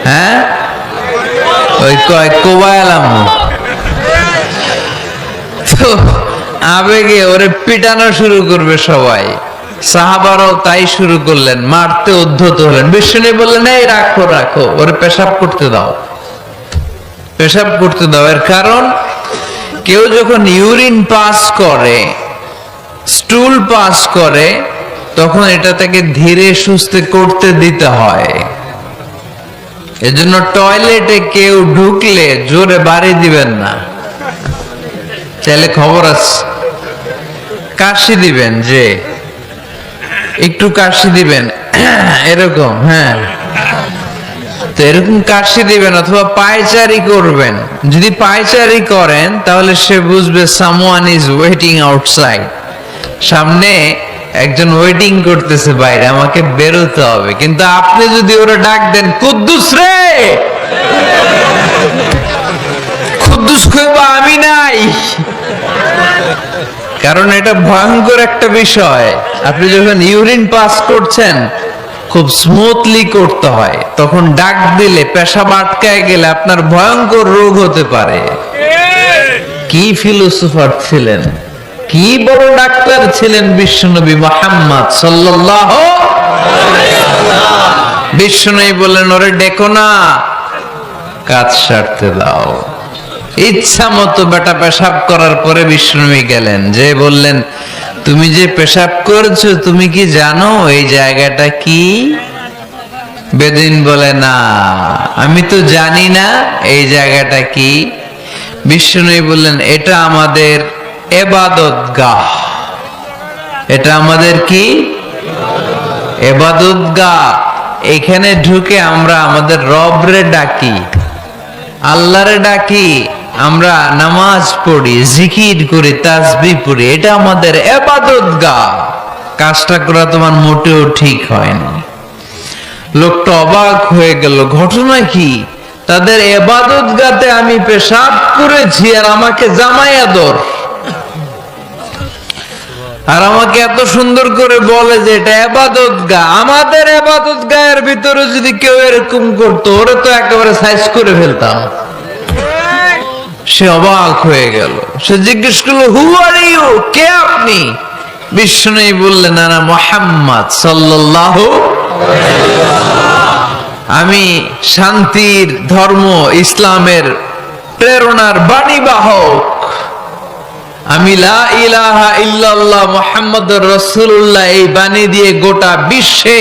হ্যাঁ, ওই কোবায়ালাম তো আবেগে ওরে পিটানো শুরু করবে সবাই। সাহাবারাও তাই শুরু করলেন, মারতে উদ্ধত হলেন। বিষ্ণু বললেন, এই রাখো রাখো, ওরে পেশাব করতে দাও, পেশাব করতে দাও। এর কারণ কেউ যখন ইউরিন পাস করে, স্টুল পাস করে, তখন এটা তাকে ধীরে সুস্থে করতে দিতে হয়। এজন্য টয়লেটে কেউ ঢুকলে জোরে বাড়ি দিবেন না, চাইলে খবর আছে, কাশি দিবেন, যে একটু কাশি দিবেন এরকম। হ্যাঁ, তো এরকম কাশি দিবেন অথবা পায়চারি করবেন। যদি পায়চারি করেন তাহলে সে বুঝবে সামওয়ান ইজ ওয়েটিং আউটসাইড, সামনে একজন ওয়েটিং করতেছে বাইরে, আমাকে বেরোতে হবে। কিন্তু আপনি যদি ওরা ডাক দেন, কুদ্দুস রে, কুদ্দুস কইবা আমি নাই, কারণ এটা ভয়ঙ্কর একটা বিষয়। আপনি যখন ইউরিন পাস করছেন খুব স্মুথলি করতে হয়, তখন ডাক দিলে পেশাব আটকায় গেলে আপনার ভয়ঙ্কর রোগ হতে পারে। কি ফিলোসোফার ছিলেন, কি বড় ডাক্তার ছিলেন বিশ্বনবী মুহাম্মদ সাল্লাল্লাহু আলাইহি ওয়াসাল্লাম। বিশ্বনবী বললেন, ওরে ডেকো না, কাজ সারতে দাও। ইচ্ছা মতো বেটা পেশাব করার পরে বিশ্বনবী গেলেন, যে বললেন, তুমি যে পেশাব করছো তুমি কি জানো এই জায়গাটা কি? বেদিন বলে, না আমি তো জানি না এই জায়গাটা কি। বিশ্বনবী বললেন, এটা আমাদের ইবাদতগাহ, এটা আমাদের কি? ইবাদতগাহ। এখানে ঢুকে আমরা আমাদের রবরে ডাকি, আল্লাহরে ডাকি, আমরা নামাজ পড়ি, জিকির করি, তাসবিহ পড়ি, এটা আমাদের ইবাদতগাহ। কাজটা করা তোমার মোটেও ঠিক হয়নি। লোকটা অবাক হয়ে গেল, ঘটনা কি? তাদের ইবাদতগাহতে আমি পেশাব করেছি আর আমাকে জামাই আদর, আর আমাকে এত সুন্দর করে বলে যে এটা ইবাদতগাহ। আমাদের ইবাদতগাহের ভিতরে যদি কেউ এরকম করতো, ওরে তো একেবারে সাইজ করে ফেলতাম। সে অবাক হয়ে গেল, সে জিজ্ঞেস করলো, হু আর ইউ, কে আপনি? বিষ্ণু বললেন, না মুহাম্মদ সাল্লাল্লাহু আলাইহি ওয়াসাল্লাম, আমি শান্তির ধর্ম ইসলামের প্রেরণার বাণীবাহক, আমি লা ইলাহা ইল্লাল্লাহ মুহাম্মাদুর রাসূলুল্লাহ এই বাণী দিয়ে গোটা বিশ্বে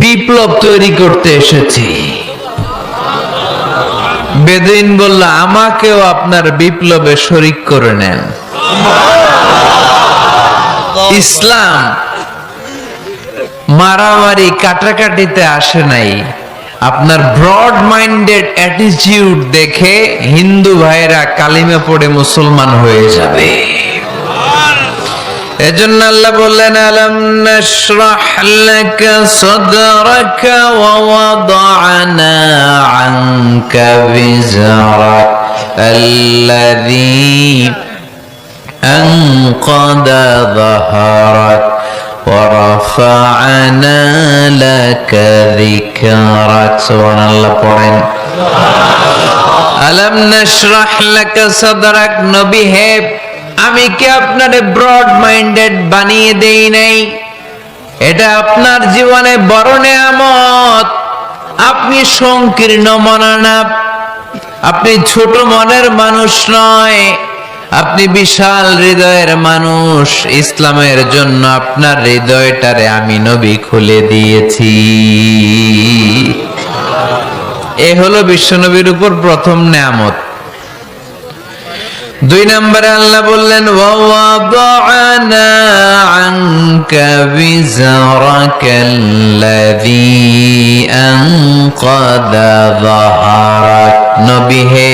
বিপ্লব তৈরি করতে এসেছি। বেদিন বলল, আমাকেও আপনার বিপ্লবে শরীক করে নেন। ইসলাম মারামারি কাটাকাটিতে আসে নাই। আপনার ব্রড মাইন্ডেড অ্যাটিটিউড দেখে হিন্দু ভাইরা কালিমা পড়ে মুসলমান হয়ে যাবে। এজন্য আল্লাহ বললেন, আলাম নাশরাহ লাকা সাদরাকা ওয়া ওয়াদা'না আনকা বিজরাক আল্লাযী আনকাদা যাহরাক ওয়া রাফা'না লাকা যিকরাক। সুবহানাল্লাহ পড়েন। আলাম নাশরাহ লাকা সাদরাক, নবী হে, আমি কি আপনারে ব্রড মাইন্ডেড বানিয়ে দেই নাই? এটা আপনার জীবনে বড় নেয়ামত। আপনি সংকীর্ণ মনা না, আপনি ছোট মনের মানুষ নয়, আপনি বিশাল হৃদয়ের মানুষ। ইসলামের জন্য আপনার হৃদয়টারে আমি নবী খুলে দিয়েছি। এ হলো বিশ্বনবীর উপর প্রথম নেয়ামত। দুই নম্বরে আল্লাহ বললেন, ওয়া ওয়াদা'না আনকা বিজরাকাল্লাযী আনকাদা যাহরাক। নবী হে,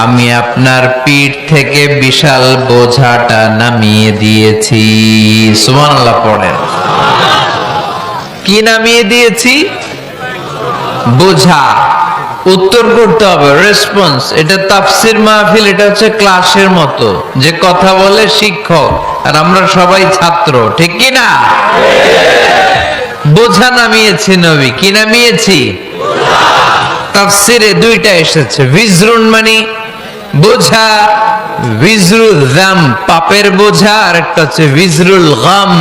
আমি আপনার পিঠ থেকে বিশাল বোঝাটা নামিয়ে দিয়েছি। সুবহানাল্লাহ পড়েন। কি নামিয়ে দিয়েছি? বোঝা। উত্তর করতে হবে, রেসপন্স। এটা তাফসির মাহফিল, এটা হচ্ছে ক্লাসের মতো, যে কথা বলে শিক্ষক আর আমরা সবাই ছাত্র, ঠিক কি না? বোঝা নামিয়েছি নবী। কি নামিয়েছি? তাফসিরে দুইটা এসেছে, বিজরুন মানে বোঝা, বিজরুল গাম পাপের বোঝা, আর একটা হচ্ছে বিজরুল গাম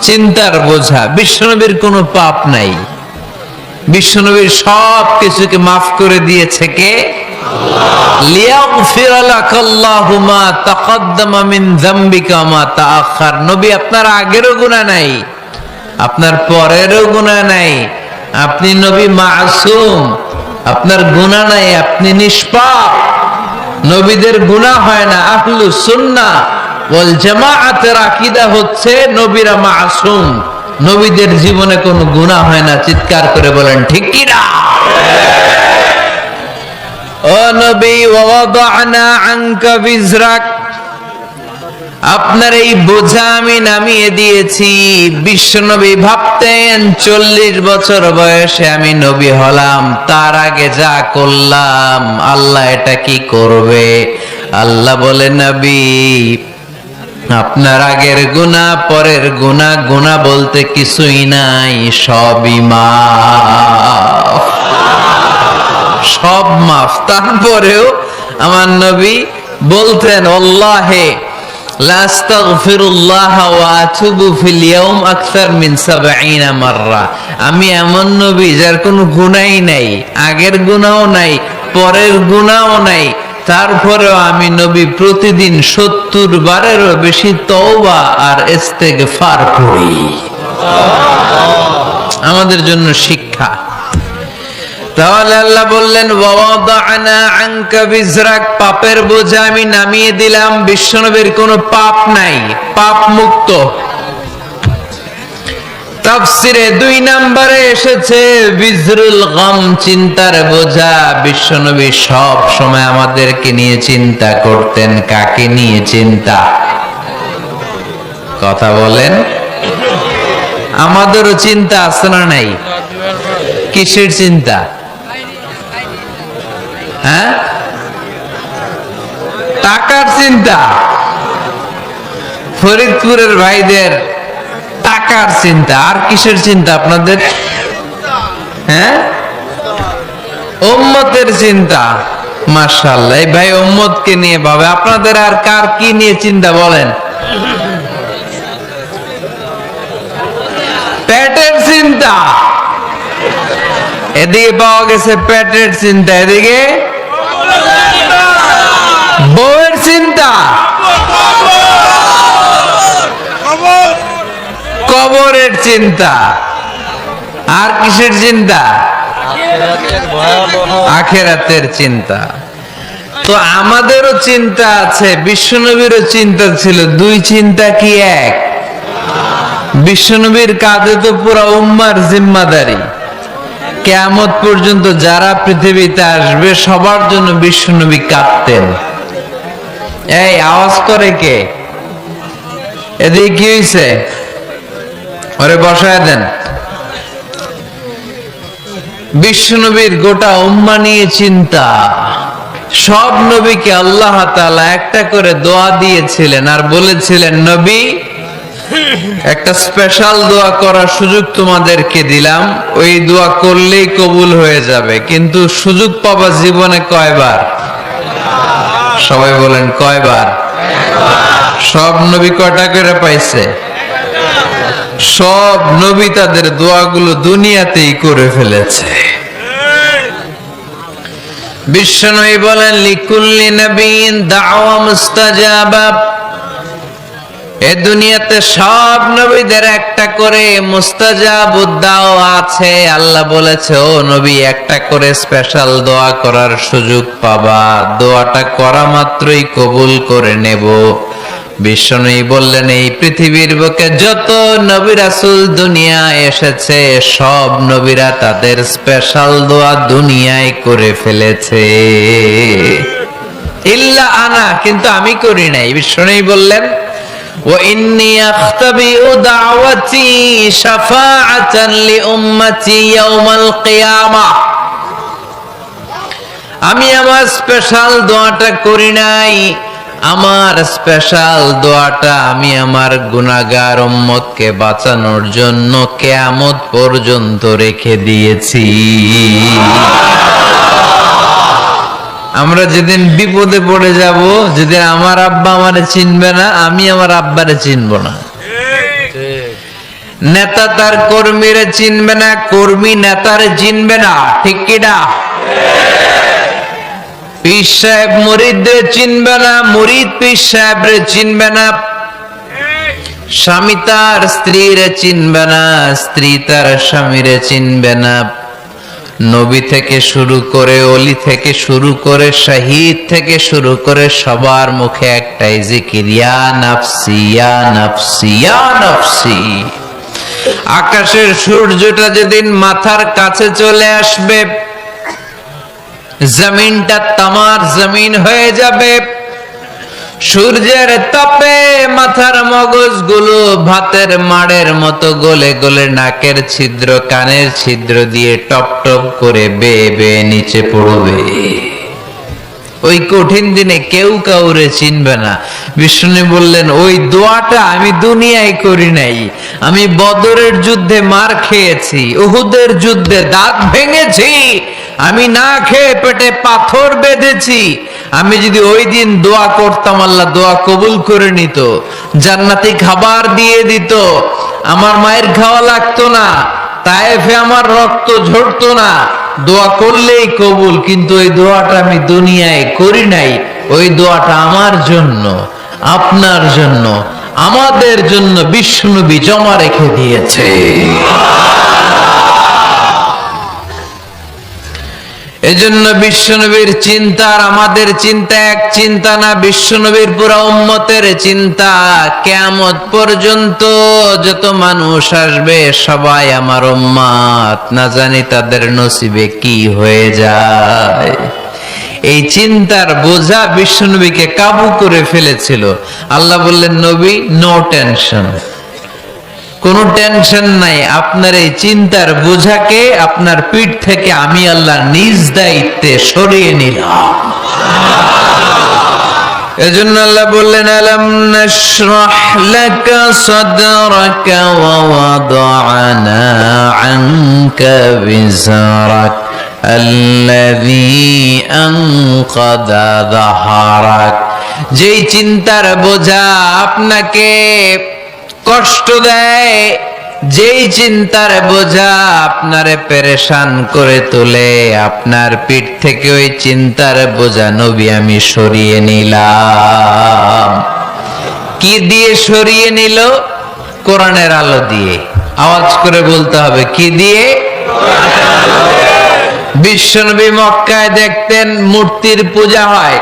চিন্তার বোঝা। বিশ্বনবীর কোনো পাপ নাই, বিশ্বনবীর সব কিছুকে মাফ করে দিয়েছে কে? লিয়াগফির লাকাল্লাহু মা তাকদ্দামা মিন যামবিকা মা তাআখার। নবী আপনার আগেরও গুনাহ নাই, আপনার পরেরও গুনাহ নাই। আপনি নবী মাসুম, আপনার গুনাহ নাই, আপনি নিষ্পাপ। নবীদের গুনাহ হয় না। আহলুস সুন্নাহ ওয়াল জামাআতের আকীদা হচ্ছে নবীরা মাসুম, নবীদের জীবনে কোনো গুনাহ হয় না। চিৎকার করে বলেন ঠিক কি না? ও নবী, ওয়াদানা আনকা বিজরাক, আপনার এই বোঝা আমি নামিয়ে দিয়েছি। বিশ্বনবী ভাবতেন 40 বছর বয়সে আমি নবী হলাম, তার আগে যা করলাম আল্লাহ এটা কি করবে? আল্লাহ বলে, নবী আপনার আগের গুনাহ, পরের গুনাহ, গুনাহ বলতে কিছুই নাই, সবই মাফ, সব মাফ। তারপরেও আমার নবী বলতেন, আল্লাহে লা আস্তাগফিরুল্লাহ ওয়া আতুবু ফিল ইয়াউম আকসার মিন 70 মাররা। আমি এমন নবী যার কোনো গুনাহই নাই, আগের গুনাহও নাই, পরের গুনাহও নাই, তারপরেও আমি নবী প্রতিদিন 70 বারেরও বেশি তওবা আর ইস্তেগফার করি। আমাদের জন্য শিক্ষা। তাহলে আল্লাহ বললেন, ওয়াদানা আনকা বিজরাক, পাপের বোঝা আমি নামিয়ে দিলাম। বিশ্বনবীর কোনো পাপ নাই, পাপ মুক্ত। তাফসিরে 2 নম্বরে এসেছে বিজরুল গাম, চিন্তার বোঝা। বিশ্বনবী সব সময় আমাদেরকে নিয়ে চিন্তা করতেন। কাকে নিয়ে চিন্তা? কথা বলেন। আমাদেরও চিন্তা আছে না নাই? কিসের চিন্তা? হ্যাঁ, টাকার চিন্তা। ফরিদপুরের ভাইদের টাকার চিন্তা। আর কিসের চিন্তা আপনাদের? হ্যাঁ, উম্মতের চিন্তা। মাশাআল্লাহ, এই ভাই উম্মতকে নিয়ে ভাবে। আপনাদের আর কার কি নিয়ে চিন্তা বলেন? পেটের চিন্তা। এদিকে পাওয়া গেছে পেটের চিন্তা, এদিকে বউয়ের চিন্তা, কবরের চিন্তা। আর কিসের চিন্তা? আখিরাতের চিন্তা। তো আমাদেরও চিন্তা আছে, বিশ্বনবীরও চিন্তা ছিল। 2 চিন্তা কি এক? বিশ্বনবীর কাঁধে তো পুরো উম্মার জিম্মাদারি। কিয়ামত পর্যন্ত যারা পৃথিবীতে আসবে সবার জন্য বিশ্বনবী কাঁদতেন। এই আওয়াজ করে কে? এদিকে কি হইছে? ওরে বসায় দেন। বিশ্বনবীর গোটা উম্মা নিয়ে চিন্তা। সব নবীকে আল্লাহ তাআলা একটা করে দোয়া দিয়েছিলেন আর বলেছিলেন, নবী একটা স্পেশাল দোয়া করার সুযোগ তোমাদেরকে দিলাম, ওই দোয়া করলেই কবুল হয়ে যাবে। কিন্তু সুযোগ পাবা জীবনে কয়বার? সবাই বলেন কয়বার? সব নবী কয়টা করে পাইছে? সব নবী তাদের দোয়াগুলো দুনিয়াতেই করে ফেলেছে। বিশ্বনবী বলেন, লিকুল্লি নবিয়্যিন দাওয়া মুস্তাজাবা। এ দুনিয়াতে সব নবীদের একটা করে মুস্তাজাবুদ দাওয়া আছে। আল্লাহ বলেছে, ও নবী একটা করে স্পেশাল দোয়া করার সুযোগ পাবা, দোয়াটা করা মাত্রই কবুল করে নেব। বিষ্ণু বললেন, এই পৃথিবীর বুকে যত নবী রাসূল দুনিয়ায় এসেছে সব নবীরা তাদের স্পেশাল দোয়া দুনিয়ায় করে ফেলেছে, ইল্লা আনা, কিন্তু আমি করি নাই। বিষ্ণু বললেন, ওয়া ইন্নী আখতাবিউ দাওয়াতি শাফাআতান লিউম্মতি ইয়াউমাল কিয়ামাহ, আমি আমার স্পেশাল দোয়াটা করি নাই, আমার স্পেশাল দোয়াটা আমি আমার গুনাহগার উম্মতকে বাঁচানোর জন্য কিয়ামত পর্যন্ত রেখে দিয়েছি। আমরা যেদিন বিপদে পড়ে যাব, যেদিন আমার আব্বা আমারে চিনবে না, আমি আমার আব্বারে চিনব না, নেতা তার কর্মীরে চিনবে না, কর্মী নেতারে চিনবে না, ঠিক কি না? পীর সাহেব মুরিদরে চিনবে না, মুরিদ পীর সাহেবরে চিনবে না, স্বামী তার স্ত্রীরে চিনবে না, স্ত্রী তার স্বামীরে চিনবে না। নবী থেকে শুরু করে, অলি থেকে শুরু করে, শহীদ থেকে শুরু করে সবার মুখে একটাই জিকির, ইয়া নাফসি ইয়া নাফসি ইয়া নাফসি। আকাশের সূর্যটা যেদিন মাথার কাছে চলে আসবে, জমিনটা তামার জমিন হয়ে যাবে, সূর্যের তাপে মাথার মগজগুলো ভাতের মাড়ের মতো গলে গলে নাকের ছিদ্র কানের ছিদ্র দিয়ে টপ টপ করে বেয়ে বেয়ে নিচে পড়বে। ওই কঠিন দিনে কেউ কাউরে চিনবে না। বিষ্ণু বললেন, ওই দোয়াটা আমি দুনিয়ায় করি নাই, আমি বদরের যুদ্ধে মার খেয়েছি, উহুদের যুদ্ধে দাঁত ভেঙেছি, আমি না খেয়ে পেটে পাথর বেঁধেছি। আমি যদি ওই দিন দোয়া করতাম, আল্লাহ দোয়া কবুল করে নিত, জান্নাতি খাবার দিয়ে দিত, আমার মায়ের খাওয়া লাগতো না, তায়েফে আমার রক্ত ঝরতো না, দোয়া করলেই কবুল। কিন্তু ওই দোয়াটা আমি দুনিয়ায় করি নাই, ওই দোয়াটা আমার জন্য, আপনার জন্য, আমাদের জন্য বিশ্বনবী জমা রেখে দিয়েছে। এজন্য বিশ্বনবীর চিন্তা আর আমাদের চিন্তা এক চিন্তা না, বিশ্বনবীর পুরা উম্মতের চিন্তা। কিয়ামত পর্যন্ত যত মানুষ আসবে সবাই আমার উম্মত, না জানি তাদের নসিবে কি হয়ে যায়। এই চিন্তার বোঝা বিশ্বনবীকে কাবু করে ফেলেছিল। আল্লাহ বললেন, নবী নো টেনশন, কোনো টেনশন নাই, আপনার এই চিন্তার বোঝাকে আপনার পিঠ থেকে আমি আল্লাহ নিজ দায়িত্বে সরিয়ে নিলাম। এজন্য আল্লাহ বললেন, আলাম নাশরাহ লাকা সাদরাকা ওয়া ওয়াদা'না আনকা বিজরাক আল্লাযী আনকাদা যাহরাক। যেই চিন্তার বোঝা আপনাকে কষ্ট দেয়, যেই চিন্তার বোঝা আপনারে পেরেশান করে তোলে, আপনার পিঠ থেকে ওই চিন্তার বোঝা নবী আমি সরিয়ে নিলাম। কি দিয়ে সরিয়ে নিল? কোরআনের আলো দিয়ে। আওয়াজ করে বলতে হবে, কি দিয়ে? বিশ্বনবী মক্কায় দেখতেন মূর্তির পূজা হয়,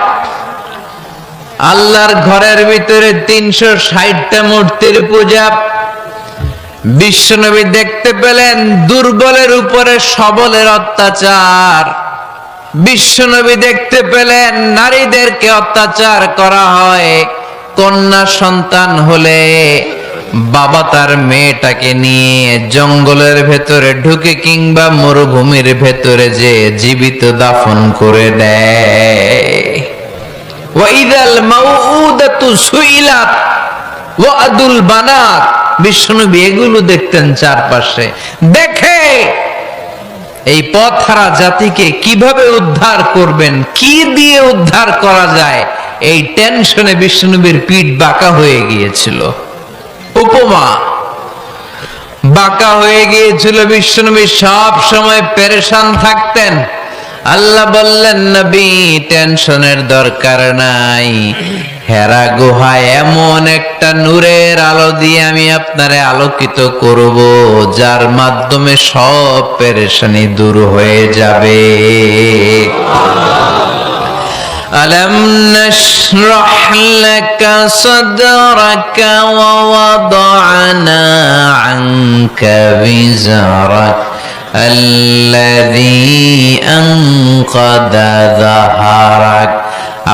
আল্লাহর ঘরের ভিতরে 360টা মূর্তির পূজা। বিশ্বনবী দেখতে পেলেন দুর্বলের উপরে সবলের অত্যাচার, বিশ্বনবী দেখতে পেলেন নারীদেরকে অত্যাচার করা হয়। কন্যা সন্তান হলে বাবা তার মেয়েটাকে নিয়ে জঙ্গলের ভেতরে ঢুকে কিংবা মরুভূমির ভেতরে যে জীবিত দাফন করে দেয়। ওয়াইদাল মাউউদাতু সুইলাত ওয়াদুল বানাত। বিশ্বনবী এগুলো দেখতেন চারপাশে, দেখে এই পথহারা জাতিকে কিভাবে উদ্ধার করবেন, কি দিয়ে উদ্ধার করা যায়, এই টেনশনে বিশ্বনবীর পিঠ বাঁকা হয়ে গিয়েছিল। উপমা বাঁকা হয়ে গিয়েছিল, বিশ্বনবী সব সময় পেরেশান থাকতেন। আল্লাহ বললেন, নবী টেনশনের দরকার নাই, হেরা গুহায় এমন একটা নূরের আলো দিয়ে আমি আপনারে আলোকিত করব, যার মাধ্যমে সব পেরেশানি দূর হয়ে যাবে। ألم نشرح لك صدرك ووضعنا عنك وزرك الذي أنقض ظهرك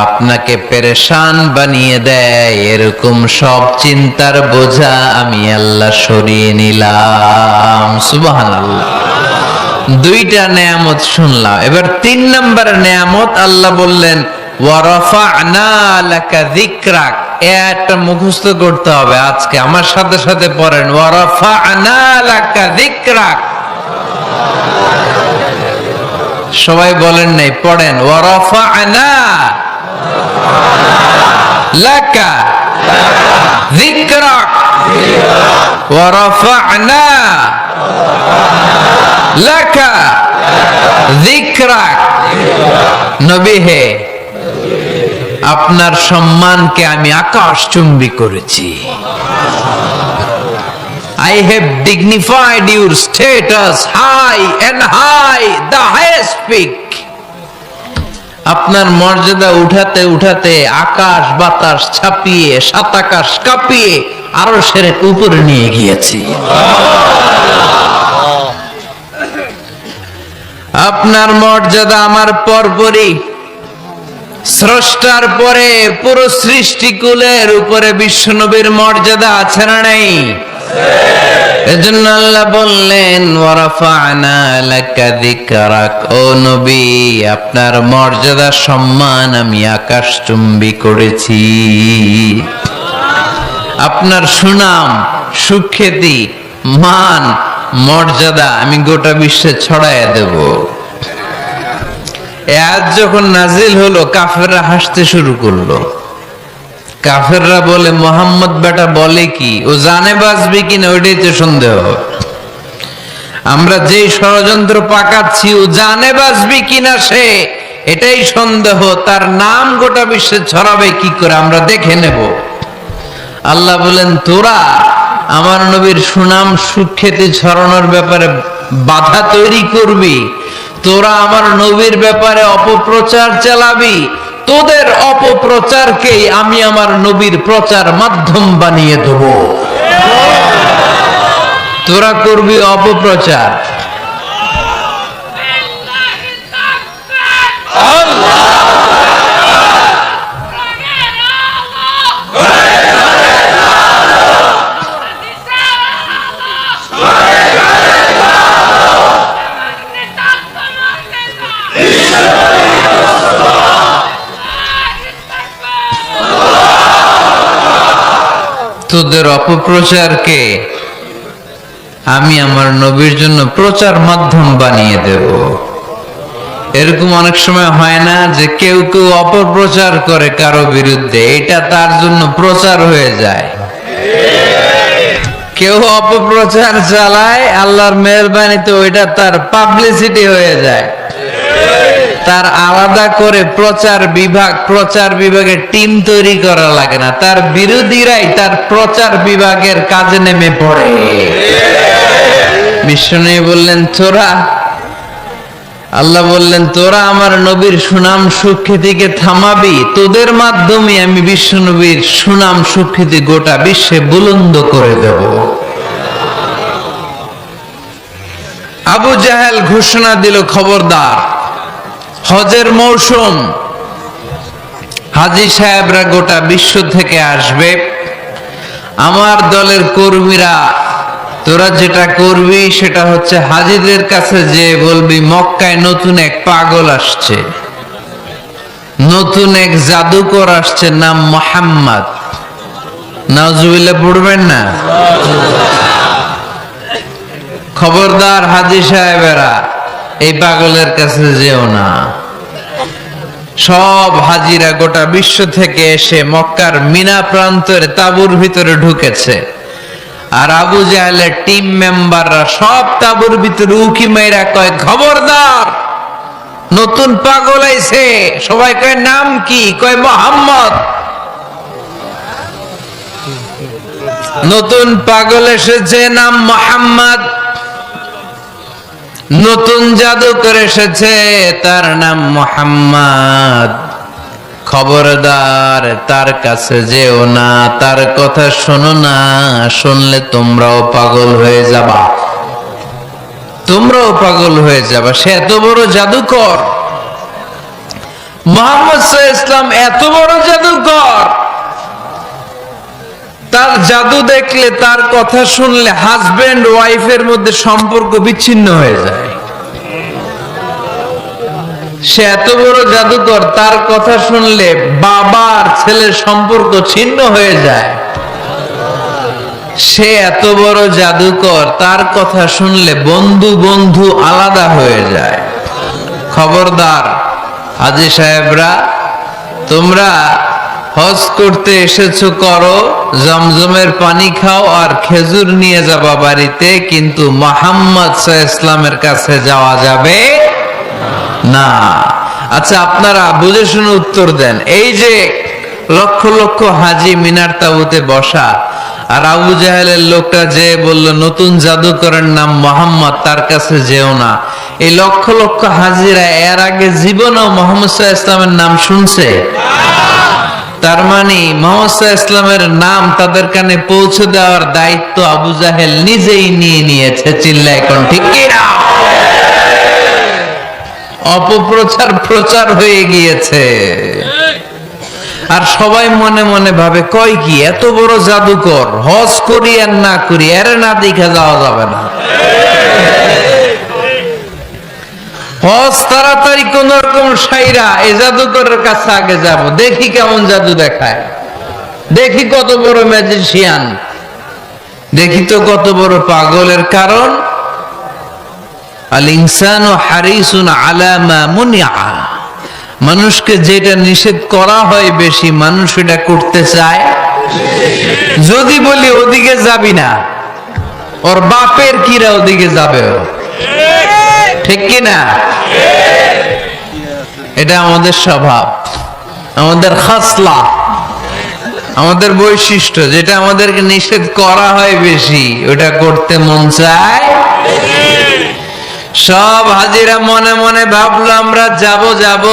আপনাকে পেরেশান বানিয়ে দেয় এরকম সব চিন্তার বোঝা আমি আল্লাহ সরিয়ে নিলাম। সুবহানাল্লাহ। দুইটা নেয়ামত শুনলাম, এবার 3 নম্বর নেয়ামত আল্লাহ বললেন ওয়ারাফা'না লাকা যিকরাক। এটা মুখস্থ করতে হবে আজকে, আমার সাথে সাথে পড়েন ওয়ারাফা'না লাকা যিকরাক। সবাই বলেন নাই, পড়েন ওয়ারাফা'না লাকা যিকরাক ওয়ারাফা'না লাকা যিকরাক। নবী হে, আপনার সম্মানকে আমি আকাশচুম্বী করেছি। I have dignified your status high and high, the highest peak. আপনার মর্যাদা উঠাতে উঠাতে আকাশ বাতাস ছাপিয়ে সাত আকাশ কাঁপিয়ে আরশের উপরে নিয়ে গিয়েছি। আপনার মর্যাদা আমার পরপরই স্রষ্টার পরে পুরো সৃষ্টিকুলের উপরে বিশ্বনবীর মর্যাদা আছে না নাই? এজন্য আল্লাহ বললেন ওয়ারাফা'না লাকা যিকরাক। ও নবী, আপনার মর্যাদা সম্মান আমি আকাশচুম্বী করেছি। আপনার সুনাম সুখ্যাতি মান মর্যাদা আমি গোটা বিশ্বে ছড়াইয়া দেব। আজ যখন নাজিল হলো কাফেররা হাসতে শুরু করলো। কাফেররা বলে মোহাম্মদ বেটা বলে কি, ও জানে বাঁচবে কিনা ওইটাই তো সন্দেহ। আমরা যেই ষড়যন্ত্র পাকাচ্ছি ও জানে বাঁচবে কিনা সে এটাই সন্দেহ। তার নাম গোটা বিশ্বে ছড়াবে কি করে আমরা দেখে নেব। আল্লাহ বলেন তোরা আমার নবীর সুনাম সুখ্যাতি ছড়ানোর ব্যাপারে বাধা তৈরি করবি, তোরা আমার নবীর ব্যাপারে অপপ্রচার চালাবি, তোদের অপপ্রচারকেই আমি আমার নবীর প্রচার মাধ্যম বানিয়ে দেব। তোরা করবি অপপ্রচার। তোদের অপপ্রচারকে আমি আমার নবীর জন্য প্রচার মাধ্যম বানিয়ে দেব। এরকম অনেক সময় হয় না যে কেউ কেউ অপপ্রচার করে কারো বিরুদ্ধে, এটা তার জন্য প্রচার হয়ে যায়। কেউ অপপ্রচার চালায়, আল্লাহর মেহেরবানিতে ওইটা তার পাবলিসিটি হয়ে যায়। তার আলাদা করে প্রচার বিভাগের টিম তৈরি করা লাগে না, তার বিরোধীরাই তার প্রচার বিভাগের কাজে নেমে পড়ে। বিষ্ণু বললেন তোরা, আল্লাহ বললেন তোরা আমার নবীর সুনাম সুখ্যাতিকে থামাবি, তোদের মাধ্যমে আমি বিশ্ব নবীর সুনাম সুখ্যাতি গোটা বিশ্বে বুলন্দ করে দেব। আবু জাহেল ঘোষণা দিল, খবরদার, হজের মৌসুম, হাজী সাহেবরা গোটা বিশ্ব থেকে আসবে, আমার দলের কর্মীরা তোরা যেটা করবি সেটা হচ্ছে হাজীদের কাছে যে বলবি মক্কায় নতুন এক পাগল আসছে, নতুন এক জাদুকর আসছে, নাম মুহাম্মদ। নাউজুবিল্লাহ পড়বেন না? খবরদার হাজী সাহেবেরা, এই পাগলের কাছে যেও না। সব হাজিরা গোটা বিশ্ব থেকে এসে মক্কার মিনা প্রান্তরে তাঁবুর ভিতরে ঢুকেছে, আর আবু জাহেলের টিম মেম্বাররা সব তাঁবুর ভিতরে উকি মেয়েরা কয়, খবরদার, নতুন পাগল আইছে। সবাই কয় নাম কি? কয় মুহাম্মদ। নতুন পাগল এসেছে, নাম মুহাম্মদ। নতুন জাদুকর এসেছে, তার নাম মুহাম্মদ। খবরদার তার কাছে যেও না, তার কথা শোনো না, শুনলে তোমরাও পাগল হয়ে যাবা, তোমরাও পাগল হয়ে যাবা। সে এত বড় জাদুকর, মুহাম্মদ সাল্লাল্লাহু আলাইহি ওয়াসাল্লাম এত বড় জাদুকর, তার জাদু দেখলে, তার কথা শুনলে হাজবেন্ড ওয়াইফের মধ্যে সম্পর্ক বিচ্ছিন্ন হয়ে যায়। সে এত বড় জাদুকর, তার কথা শুনলে বাবার ছেলের সম্পর্ক ছিন্ন হয়ে যায়। সে এত বড় জাদুকর, তার কথা শুনলে বন্ধু বন্ধু আলাদা হয়ে যায়। খবরদার হাজী সাহেবরা, তোমরা হজ করতে এসেছো করো, জমজমের পানি খাও আর খেজুর নিয়ে যাবা বাড়িতে, কিন্তু মুহাম্মদ সাল্লাল্লাহু আলাইহি ওয়াসাল্লামের কাছে যাওয়া যাবে না। আচ্ছা, আপনারা বুঝে শুনে উত্তর দেন। এই যে লক্ষ লক্ষ হাজি মিনার তাবুতে বসা, আর আবু জাহেলের লোকটা যে বলল নতুন জাদুকরের নাম মুহাম্মদ, তার কাছে যেও না, এই লক্ষ লক্ষ হাজিরা এর আগে জীবনেও মুহাম্মদ সাল্লাল্লাহু আলাইহি ওয়াসাল্লামের নাম শুনছে? তার মানে মুহাম্মদ সাল্লাল্লাহু আলাইহি ওয়াসাল্লামের নাম তাদের কানে পৌঁছে দেওয়ার দায়িত্ব আবু জাহেল নিজেই নিয়ে নিয়েছে। চিল্লায় কোন ঠিক কি না? অপপ্রচার প্রচার হয়ে গিয়েছে। আর সবাই মনে মনে ভাবে, কয় কি এত বড় জাদুকর, হজ করি আর না করি এর না দেখা যাওয়া যাবে না। হজ তাড়াতাড়ি কোন রকম সাইরা এই জাদুকরের কাছে আগে যাব, দেখি কেমন জাদু দেখায়, দেখি কত বড় ম্যাজিশিয়ান, দেখি তো কত বড় পাগলের। কারণ আল ইনসানু হারিসুন আলা মা মুনিআ, মানুষকে যেটা নিষেধ করা হয় বেশি, মানুষ এটা করতে চায়। যদি বলি ওদিকে যাবি না, ওর বাপের কিরা ওদিকে যাবে, ঠিক কি না? এটা আমাদের স্বভাব, আমাদের খাসলা, আমাদের বৈশিষ্ট্য। যেটা আমাদেরকে নিষেধ করা হয় বেশি, ওটা করতে মন চায়। সব হাজিরা মনে মনে ভাবলো আমরা যাব যাব,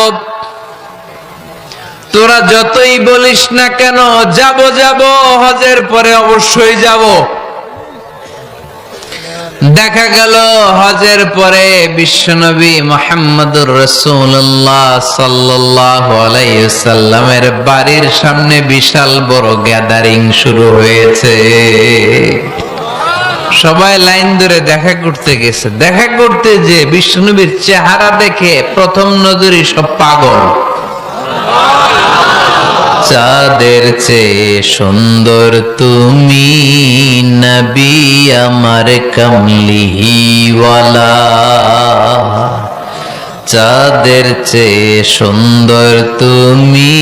তোরা যতই বলিস না কেন যাব যাব, হজের পরে অবশ্যই যাব। দেখা গেল হজের পরে বিশ্বনবী মুহাম্মদুর রাসূলুল্লাহ সাল্লাল্লাহু আলাইহি ওয়াসাল্লামের বাড়ির সামনে বিশাল বড় গ্যাদারিং শুরু হয়েছে। সবাই লাইন ধরে দেখা করতে গেছে। দেখা করতে যে বিশ্বনবীর চেহারা দেখে প্রথম নজরে সব পাগল। চাঁদের চেয়ে সুন্দর তুমি নবী আমার কমলিওয়ালা, চাঁদের চেয়ে সুন্দর তুমি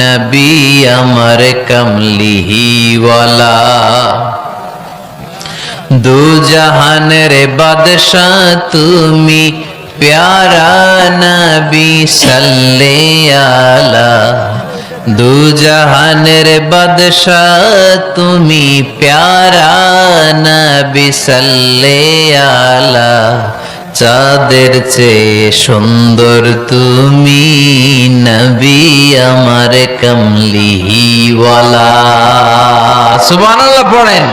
নবী আমার কমলিওয়ালা, দু জাহানের বাদশাহ তুমি প্যারা নবী সাল্লাল্লাহু আলা, দু জাহানের বাদশাহ তুমি প্যারা নবী সাল্লাল্লাহু আলা, চাঁদের চেয়ে সুন্দর তুমি নবী আমার কমলিওয়ালা। সুবহানাল্লাহ পড়েন।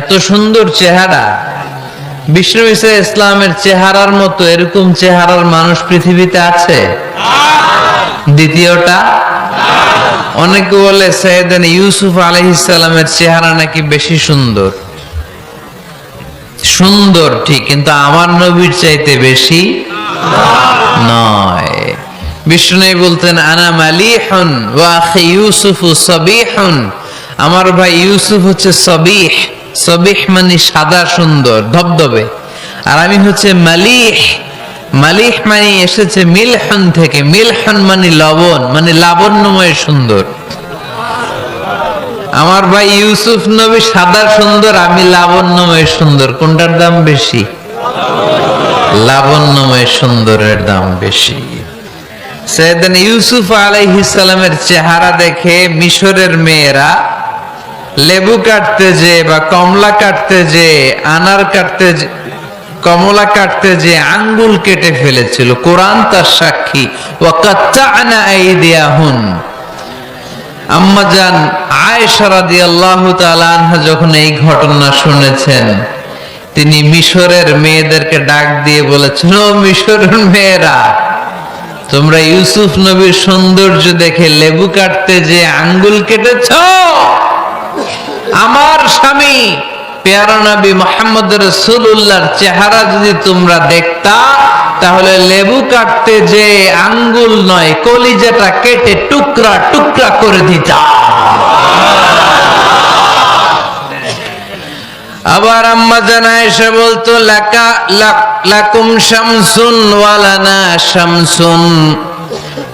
এত সুন্দর চেহারা, বিষ্ণু ইসলামের চেহারার মতো এরকম চেহারার মানুষ পৃথিবীতে আছে? দ্বিতীয়টা, অনেকে বলে সাইয়েদনা ইউসুফ আলাইহিস সালামের চেহারা নাকি বেশি সুন্দর। সুন্দর ঠিক, কিন্তু আমার নবীর চাইতে বেশি নয়। বিষ্ণু বলতেন আনা মালিহুন ওয়া আখি ইউসুফু সাবিহুন, আমার ভাই ইউসুফ হচ্ছে সবিহ। সবিহ মানে সাদা সুন্দর ধবধবে, আর আমি হচ্ছে মালিহ। মালিহ মানে এসেছে মিলহন থেকে, মিলহন মানে লবণ, মানে লাবণ্যময় সুন্দর। আমার ভাই ইউসুফ নবী সাদা সুন্দর, আমি লাবণ্যময় সুন্দর। কোনটার দাম বেশি? লাবণ্যময় সুন্দরের দাম বেশি। সাইয়েদনা ইউসুফ আলাইহিস সালামের চেহারা দেখে মিশরের মেয়েরা লেবু কাটতে যে বা কমলা কাটতে যে আনার কাটতে কমলা কাটতে যে আঙ্গুল কেটে ফেলেছিল, কোরআন তার সাক্ষী। ওয়াকাত্তা'না আইদিয়াহুন। আম্মাজান আয়েশা রাদিয়াল্লাহু তাআলা আনহা যখন এই ঘটনা শুনেছেন, তিনি মিশরের মেয়েদেরকে ডাক দিয়ে বলেছেন, ও মিশরের মেয়েরা, তোমরা ইউসুফ নবীর সৌন্দর্য দেখে লেবু কাটতে যে আঙ্গুল কেটেছ, আমার স্বামী পেয়ারা নবী মুহাম্মদ রাসূলুল্লাহর চেহারা যদি তোমরা দেখতা, তাহলে লেবু কাটতে যে আঙ্গুল নয়, কলিজাটা কেটে টুকরা টুকরা করে দিতা। আবার আম্মা জান আয়েশা বলতো, লাকুম শামসুন ওয়ালানা শামসুন,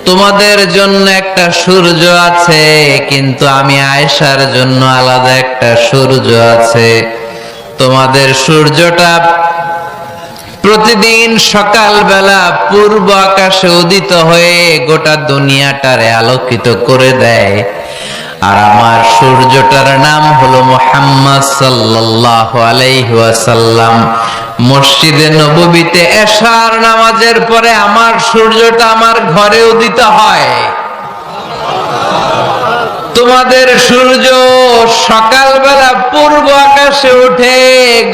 তোমাদের জন্য একটা সূর্য আছে, কিন্তু আমি আয়েশার জন্য আলাদা একটা সূর্য আছে। তোমাদের সূর্যটা প্রতিদিন সকালবেলা পূর্ব আকাশে উদিত হয়ে গোটা দুনিয়াটারে আলোকিত করে দেয়, আর আমার সূর্যটার নাম হলো মুহাম্মদ সাল্লাল্লাহু আলাইহি ওয়াসাল্লাম। মসজিদে নববীতে এশার নামাজের পরে আমার সূর্যটা আমার ঘরে উদিত হয়। তোমাদের সূর্য সকালবেলা পূর্ব আকাশে উঠে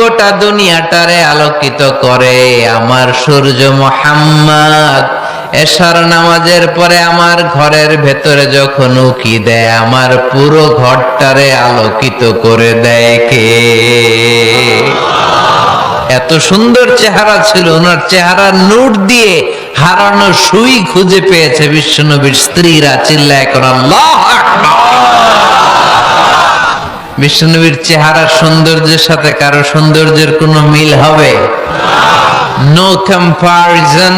গোটা দুনিয়াটারে আলোকিত করে, আমার সূর্য মুহাম্মদ এশার নামাজের পরে আমার ঘরের ভেতরে যখন উকি দেয়, আমার পুরো ঘরটারে আলোকিত করে দেয় কে? এত সুন্দর চেহারা ছিল ওনার, চেহারার নূর দিয়ে হারানো সুই খুঁজে পেয়েছে বিশ্বনবীর স্ত্রীরা। চিল্লায় কোন আল্লাহু আকবার। বিশ্বনবীর চেহারার সৌন্দর্যের সাথে কারো সৌন্দর্যের কোনো মিল হবে? No comparison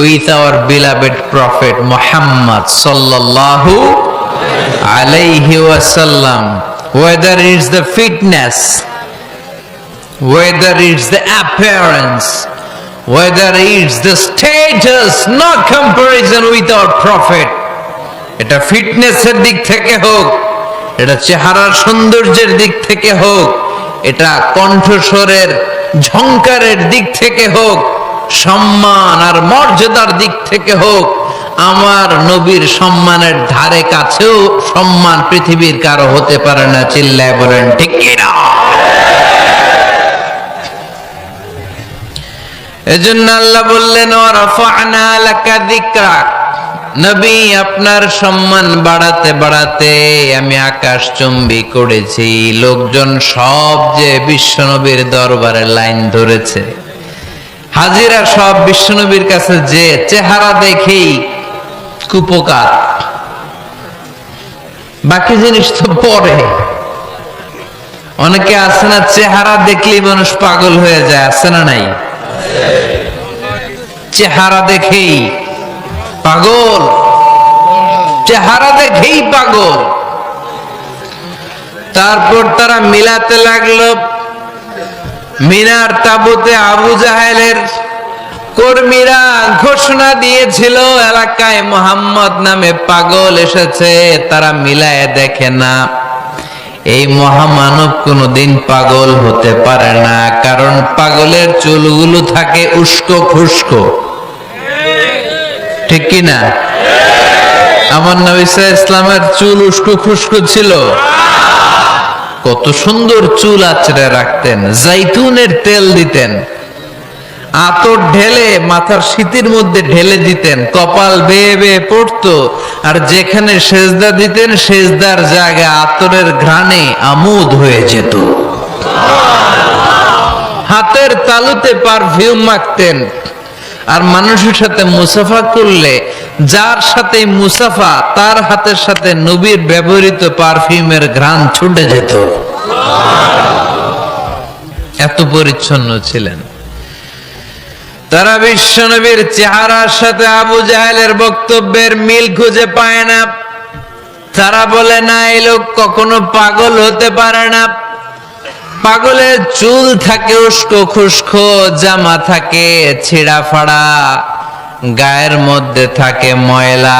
with our beloved prophet Muhammad sallallahu alayhi wasallam. Whether it's the fitness, whether it's the appearance, whether it's the status, no comparison with our prophet. এটা ফিটনেসের দিক থেকে হোক, এটা চেহারার সৌন্দর্যের দিক থেকে হোক, এটা কণ্ঠস্বরের ঝংকারের দিক থেকে হোক, সম্মান আর মর্যাদার দিক থেকে হোক, আমার নবীর সম্মানের ধারে কাছেও সম্মান পৃথিবীর কারো হতে পারে না। চিল্লায় বলেন ঠিক কিনা? এজন্য আল্লাহ বললেন, ওয়ারাফা'না লাকা যিকরাক, নবী আপনার সম্মান বাড়াতে বাড়াতে আমি আকাশচুম্বী করেছি। লোকজন সব যে বিশ্বনবীর দরবারে লাইন ধরেছে, হাজিরা সব বিশ্বনবীর কাছে, যে চেহারা দেখেই কুপকার, বাকি জিনিস তো পরে। অনেকে আছে না, চেহারা দেখলেই মানুষ পাগল হয়ে যায়, আছে না নাই? চেহারা দেখেই পাগল, চেহারা দেখেই পাগল। তারপর তারা মিলাতে লাগলো, মিনার তাবুতে আবু জাহেলের কর্মীরা ঘোষণা দিয়েছিল এলাকায় মুহাম্মদ নামে পাগল এসেছে। তারা মিলায় দেখে না, এই মহামানব কোনদিন পাগল হতে পারে না, কারণ পাগলের চুলগুলো থাকে উস্কো খুস্কো, ঠিক কিনা? আমার নবী সাল্লাল্লাহু আলাইহি ওয়াসাল্লামের চুল উস্কো খুস্কো ছিল। কত সুন্দর চুল আঁচড়ে রাখতেন, জাইতুনের তেল দিতেন, আতর ঢেলে মাথার সিঁথির মধ্যে ঢেলে দিতেন, কপাল বেয়ে বেয়ে পড়তো, আর যেখানে সেজদা দিতেন সেজদার জায়গা আতরের ঘ্রাণে আমোদ হয়ে যেত। হাতের তালুতে পারফিউম মাখতেন, আর মানুষের সাথে মুসাফা করলে যার সাথে মুসাফা তার হাতের সাথে নবীর ব্যবহৃত পারফিউমের ঘ্রাণ ছুটে যেত। এত পরিচ্ছন্ন ছিলেন তারা। বিশ্বনবীর চেহারার সাথে আবু জাহেলের বক্তব্যের মিল খুঁজে পায় না। তারা বলে, না, এই লোক কখনো পাগল হতে পারে না। পাগলের চুল থাকে উস্কো খুস্কো, জামা থাকে ছিঁড়া ফাড়া, গায়ের মধ্যে থাকে ময়লা,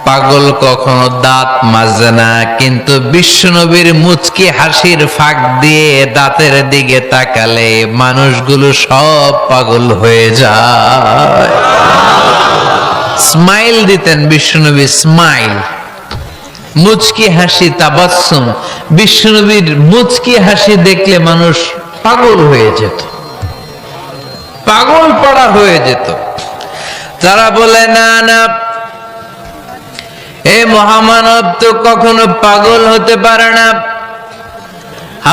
পাগল কখনো দাঁত মাজে না, কিন্তু বিশ্বনবীর মুচকি হাসির ফাঁক দিয়ে দাঁতের দিকে তাকালে মানুষগুলো সব পাগল হয়ে যায়। স্মাইল দিতেন বিশ্বনবী, স্মাইল, মুচকি হাসি, তাবাসসুম। বিশ্বনবীর মুচকি হাসি দেখলে মানুষ পাগল হয়ে যেত, পাগল পড়া হয়ে যেত। তারা বলে না না, এ মহামানব তো কখনো পাগল হতে পারে না।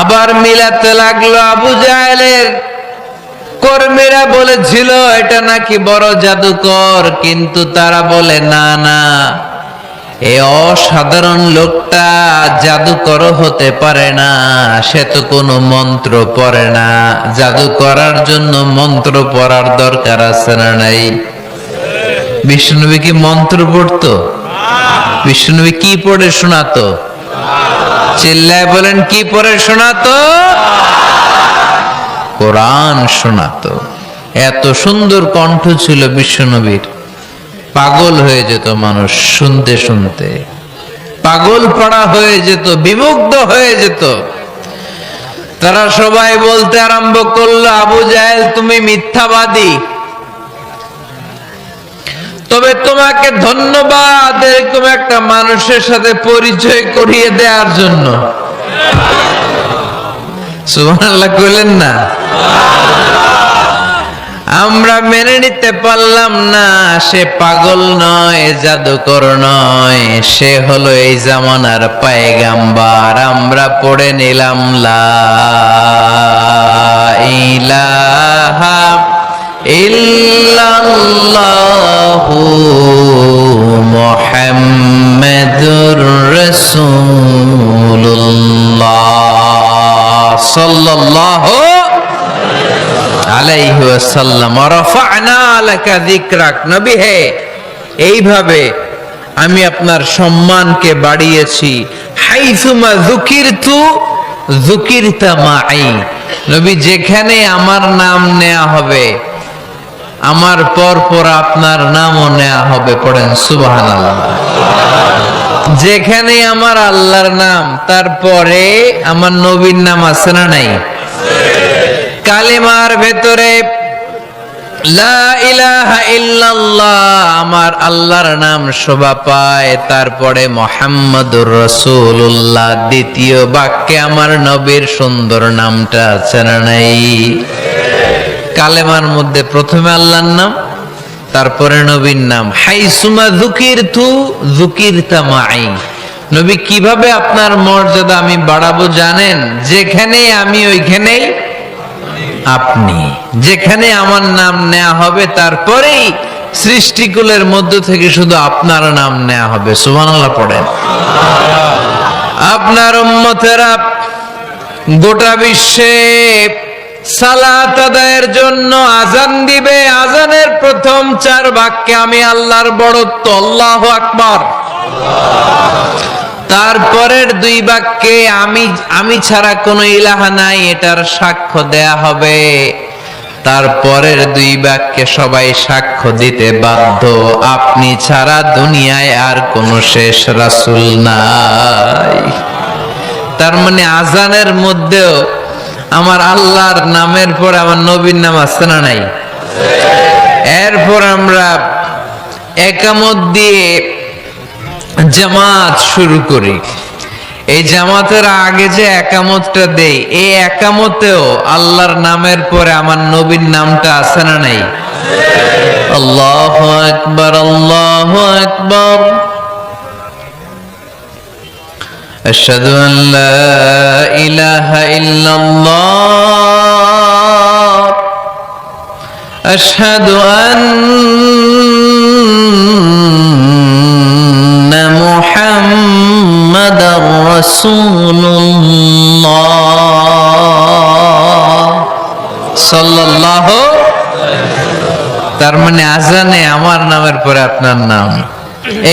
আবার মিলাতে লাগলো আবু জাহেলের কর্মীরা বলেছিল এটা নাকি বড় জাদুকর, কিন্তু তারা বলে না না, এ অসাধারণ লোকটা জাদুকর হতে পারে না, সে তো কোনো মন্ত্র পড়ে না। জাদু করার জন্য মন্ত্র পড়ার দরকার আছে না নাই? বিষ্ণুনবী কি মন্ত্র পড়তো? বিষ্ণুনবী কি পড়ে শোনাতো? চিল্লায় বলেন, কি পড়ে শোনাতো? কোরআন শোনাতো। এত সুন্দর কণ্ঠ ছিল বিশ্বনবীর, পাগল হয়ে যেত মানুষ শুনতে শুনতে, পাগল পড়া হয়ে যেত, বিমুগ্ধ হয়ে যেত। তারা সবাই বলতে আরম্ভ করলো, আবু জাহেল তুমি মিথ্যাবাদী, তবে তোমাকে ধন্যবাদ এরকম একটা মানুষের সাথে পরিচয় করিয়ে দেওয়ার জন্য। সুবহানাল্লাহ কইলেন না? আমরা মেনে নিতে পারলাম না সে পাগল নয়, জাদুকর নয়, সে হলো এই জামানার পয়গাম্বার। আমরা পড়ে নিলাম লা ইলাহা ইল্লাল্লাহু মুহাম্মাদুর রাসূলুল্লাহ সাল্লাল্লাহু আলাইহি ওয়াসাল্লাম। রাফা'না লাকা যিকরাক, নবী হে এইভাবে আমি আপনার সম্মানকে বাড়িয়েছি। হাইসুমা যুকিরতু যুকিরতা মাই, নবী যেখানে আমার নাম নেওয়া হবে আমার পর পর আপনার নামও নেওয়া হবে। পড়েন সুবহানাল্লাহ। যেখানে আমার আল্লাহর নাম তারপরে আমার নবীর নাম আছে না নাই? কালেমার ভেতরে লা ইলাহা ইল্লাল্লাহ আমার আল্লাহর নাম শোভা পায়, তারপরে মুহাম্মাদুর রাসূলুল্লাহ দ্বিতীয় বাক্যে আমার নবীর সুন্দর নামটা আছে না নাই? কালেমার মধ্যে প্রথমে আল্লাহর নাম, তারপরে নবীর নাম। হাইসুমা যুকিরতু যুকিরতা মাই, নবী কিভাবে আপনার মর্যাদা আমি বাড়াবো জানেন? যেখানে আমি ওইখানেই আপনি, যেখানে আমার নাম নেওয়া হবে তারপরেই সৃষ্টিকুলের মধ্য থেকে শুধু আপনার নাম নেওয়া হবে। সুবহানাল্লাহ পড়েন। আপনার উম্মতেরা গোটা বিশ্বে সালাত আদায়ের জন্য আজান দিবে, আজানের প্রথম 4 বাক্যে আমি আল্লাহর বড়ত্ব আল্লাহু আকবার, তারপরের 2 বাক্যে আমি ছাড়া কোনো ইলাহা নাই এটার সাক্ষ্য দেয়া হবে, তারপরের 2 বাক্যে সবাই সাক্ষ্য দিতে বাধ্য আপনি ছাড়া দুনিয়ায় আর কোনো শেষ রাসূল নাই। তার মানে আজানের মধ্যেও আমার আল্লাহর নামের পরে আমার নবীর নাম আছে না নাই? এরপর আমরা একামত দিয়ে জামাত শুরু করি। এই জামাতের আগে যে একামতটা দেই, এই একামতেও আল্লাহর নামের পরে আমার নবীর নামটা আছে না নাই? আল্লাহু আকবার, আল্লাহু আকবার। আশহাদু আন লা ইলাহা ইল্লাল্লাহ, আশহাদু আন্না মুহাম্মাদার রাসূলুল্লাহ সাল্লাল্লাহু। তার মানে আজানে আমার নামের পরে আপনার নাম,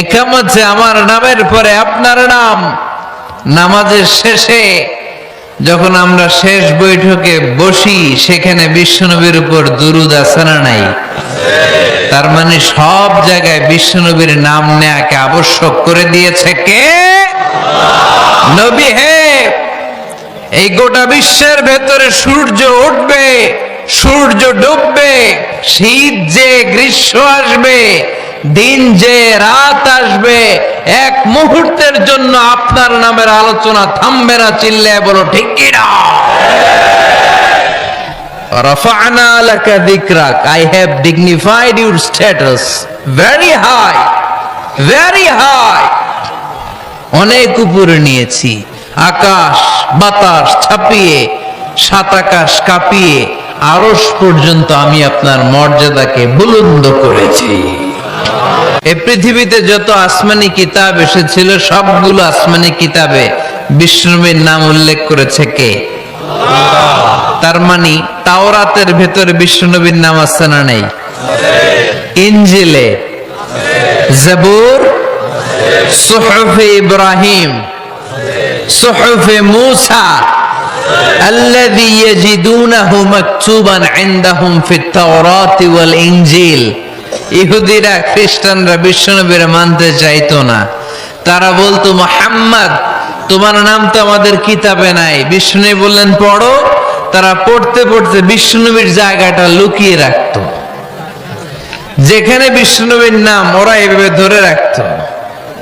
একামতে আমার নামের পরে আপনার নাম। নামাজের শেষে যখন আমরা শেষ বৈঠকে বসি সেখানে বিশ্বনবীর উপর দুরূদ আছে না নাই? তার মানে সব জায়গায় বিশ্বনবীর নাম নেয়াকে আবশ্যক করে দিয়েছে কে? নবী। হে, এই গোটা বিশ্বের ভেতরে সূর্য উঠবে, সূর্য ডুববে, শীত যে গ্রীষ্ম আসবে, দিন যে রাত আসবে, এক মুহূর্তের জন্য আপনার নামের আলোচনা থামবে না। চিল্লায় বলো ঠিক কি না? রাফা'না লাকা যিকরাক, I have dignified your status very high, very high। অনেক উপরে নিয়েছি, আকাশ বাতাস ছাপিয়ে, সাত আকাশ কাঁপিয়ে আরশ পর্যন্ত আমি আপনার মর্যাদাকে বুলন্দ করেছি। এই পৃথিবীতে যত আসমানি কিতাব এসেছিল সবগুলো আসমানি কিতাবে বিষ্ণুর নাম উল্লেখ করেছে কে? তার মানে তাওরাতের ভেতরে বিষ্ণুনবীর নাম আছে না নেই? ইনজিলে, জাবুর, সুহুফে ইব্রাহিম, সুহুফে মূসা, আল্লাযী ইয়াজিদুনাহু মাকতুবান ইনদাহুম ফিত তাওরাতি ওয়াল ইনজিল। ইহুদিরা খ্রিস্টানরা বিশ্বনবীর মানতে চাইতো না। তারা বলতো, মুহাম্মদ তোমার নাম তো আমাদের কিতাবে নাই। বিষ্ণু বললেন পড়ো। তারা পড়তে পড়তে বিষ্ণুনবীর জায়গাটা লুকিয়ে রাখতো। যেখানে বিষ্ণুনবীর নাম ওরা এভাবে ধরে রাখতো।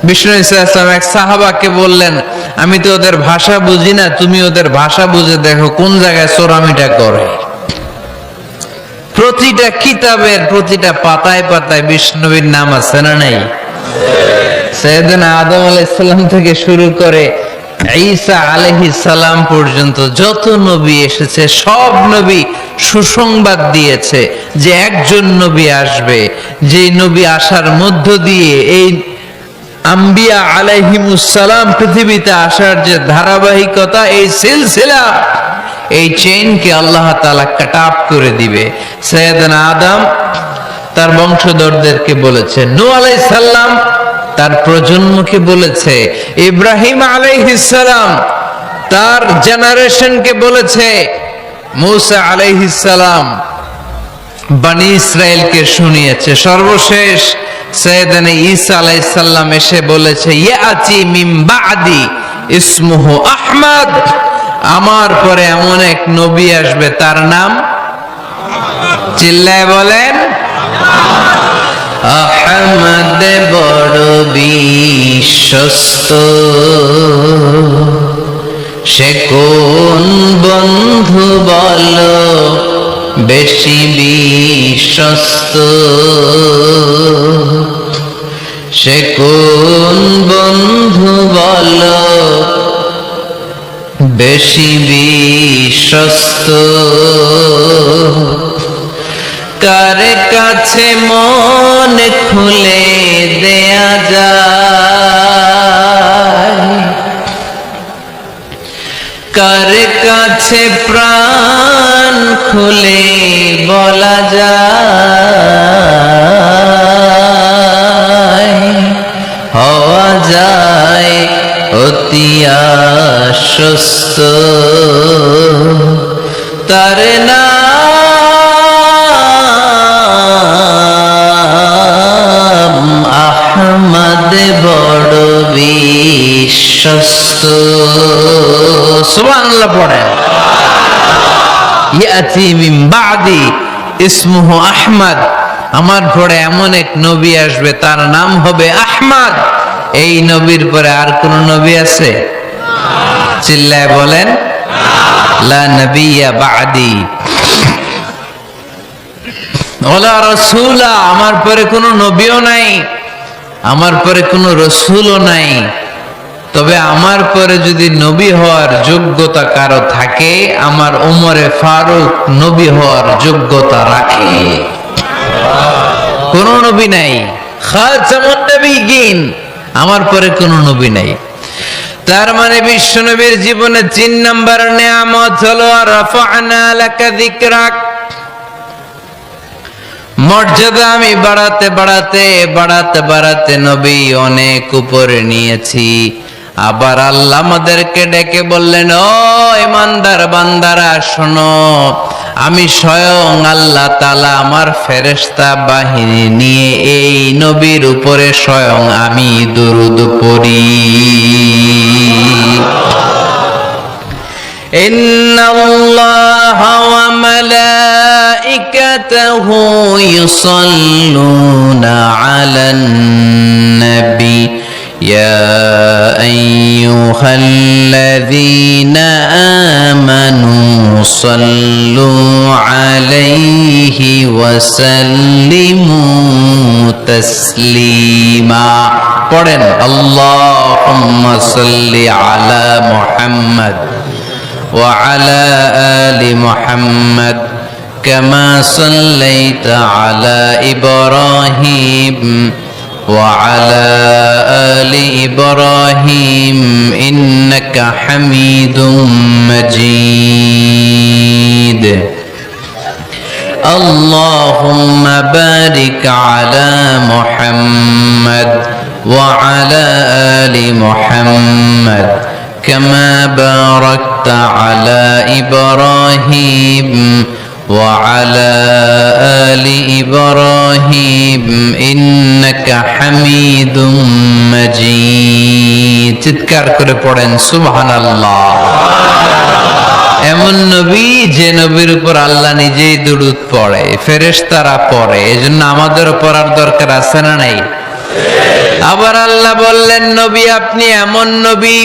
বিষ্ণু ইসলাম এক সাহাবাকে বললেন, আমি তো ওদের ভাষা বুঝি না, তুমি ওদের ভাষা বুঝে দেখো কোন জায়গায় চোরামিটা করে। প্রতিটা কিতাবের প্রতিটা পাতায় পাতায় বিষ্ণুনবীর নাম আছে না নাই? সাইয়েদনা আদম আলাইহিস সালাম থেকে শুরু করে ঈসা আলাইহিস সালাম পর্যন্ত যত নবী এসেছে সব নবী সুসংবাদ দিয়েছে যে একজন নবী আসবে, যে নবী আসার মধ্য দিয়ে এই আম্বিয়া আলাইহিমুস সালাম পৃথিবীতে আসার যে ধারাবাহিকতা, এই সিলসিলা, এই চেইনকে আল্লাহ তাআলা কাট আপ করে দিবে। সাইয়েদনা আদম তার বংশধরদেরকে বলেছে, নূহ আলাইহিস সালাম তার প্রজন্মকে বলেছে, ইব্রাহিম আলাইহিস সালাম তার জেনারেশনকে বলেছে, মূসা আলাইহিস সালাম বনি ইসরাইলকে শুনিয়েছে। সর্বশেষ সাইয়েদনা ঈসা আলাইহিস সালাম এসে বলেছে, ইয়াতি মিন বাদি ইসমুহু আহমদ, আমার পরে এমন এক নবী আসবে তার নাম, চিল্লায় বলেন, আহমদ বড় বিশ্বস্ত, সে কোন বন্ধু বলো বেশি বিশ্বস্ত, সে কোন বন্ধু বলো বেশি বিশ্বস্ত, কার কাছে মন খুলে দেয়া যায়, কার কাছে প্রাণ খুলে বলা যায়, হওয়া যায় অতি আশ্বস্ত, তার নাম আহমদ বড় বিশ্বস্ত। সুবহানাল্লাহ পড়েন। ইয়াতি মিন বাদি ইসমুহু আহমদ, আমার পরে এমন এক নবী আসবে তার নাম হবে আহমদ। এই নবীর পরে আর কোন নবী আছে? চিল্লায় বলেন, লা নবিয়্যা বাদি ওয়ালা রাসূলা, আমার পরে কোনো নবীও নাই, আমার পরে কোনো রাসূলও নাই। তবে আমার পরে যদি নবী হওয়ার যোগ্যতা কারো থাকে, আমার ওমরে ফারুক নবী হওয়ার যোগ্যতা রাখে। কোন নবী নাই, খাতামুন নবিয়্যিন, আমার পরে কোনো নবী নাই। তার মানে বিশ্ব নবীর জীবনে ৩ নাম্বার নিয়ামত হলো রাফা'না লাকা যিকরাক, মর্যাদা আমি বাড়াতে বাড়াতে বাড়াতে বাড়াতে নবী অনেক উপরে নিয়েছি। আবার আল্লাহ আমাদেরকে ডেকে বললেন, ও ইমানদার বান্দারা শোনো, আমি স্বয়ং আল্লাহ তাআলা আমার ফেরেশতা বাহিনী নিয়ে এই নবীর উপরে স্বয়ং আমি দুরূদ পড়ি। ইন্নাল্লাহা ওয়া মালাইকাতাহু ইউসাল্লুনা আলান নবী ইয়া আইয়ুহাল্লাযীনা আমানু সাল্লু আলাইহি ওয়া সাল্লিমু তাসলিমা। পড়েন আল্লাহুম্মা সাল্লি আলা মুহাম্মদ ওয়া আলা আলি মুহাম্মদ কামা সাল্লাইতা আলা ইব্রাহিম وعلى آل إبراهيم إنك حميد مجيد اللهم بارك على محمد وعلى آل محمد كما باركت على إبراهيم وعلى آل إبراهيم إنك حميد مجيد চিৎকার করে পড়েন সুবহানাল্লাহ। এমন নবী যে নবীর উপর আল্লাহ নিজেই দুরূদ পড়ে, ফেরেশতারা পড়ে, এজন্য আমাদেরও পড়ার দরকার আছে না নাই? আবার আল্লাহ বললেন নবী আপনি এমন নবী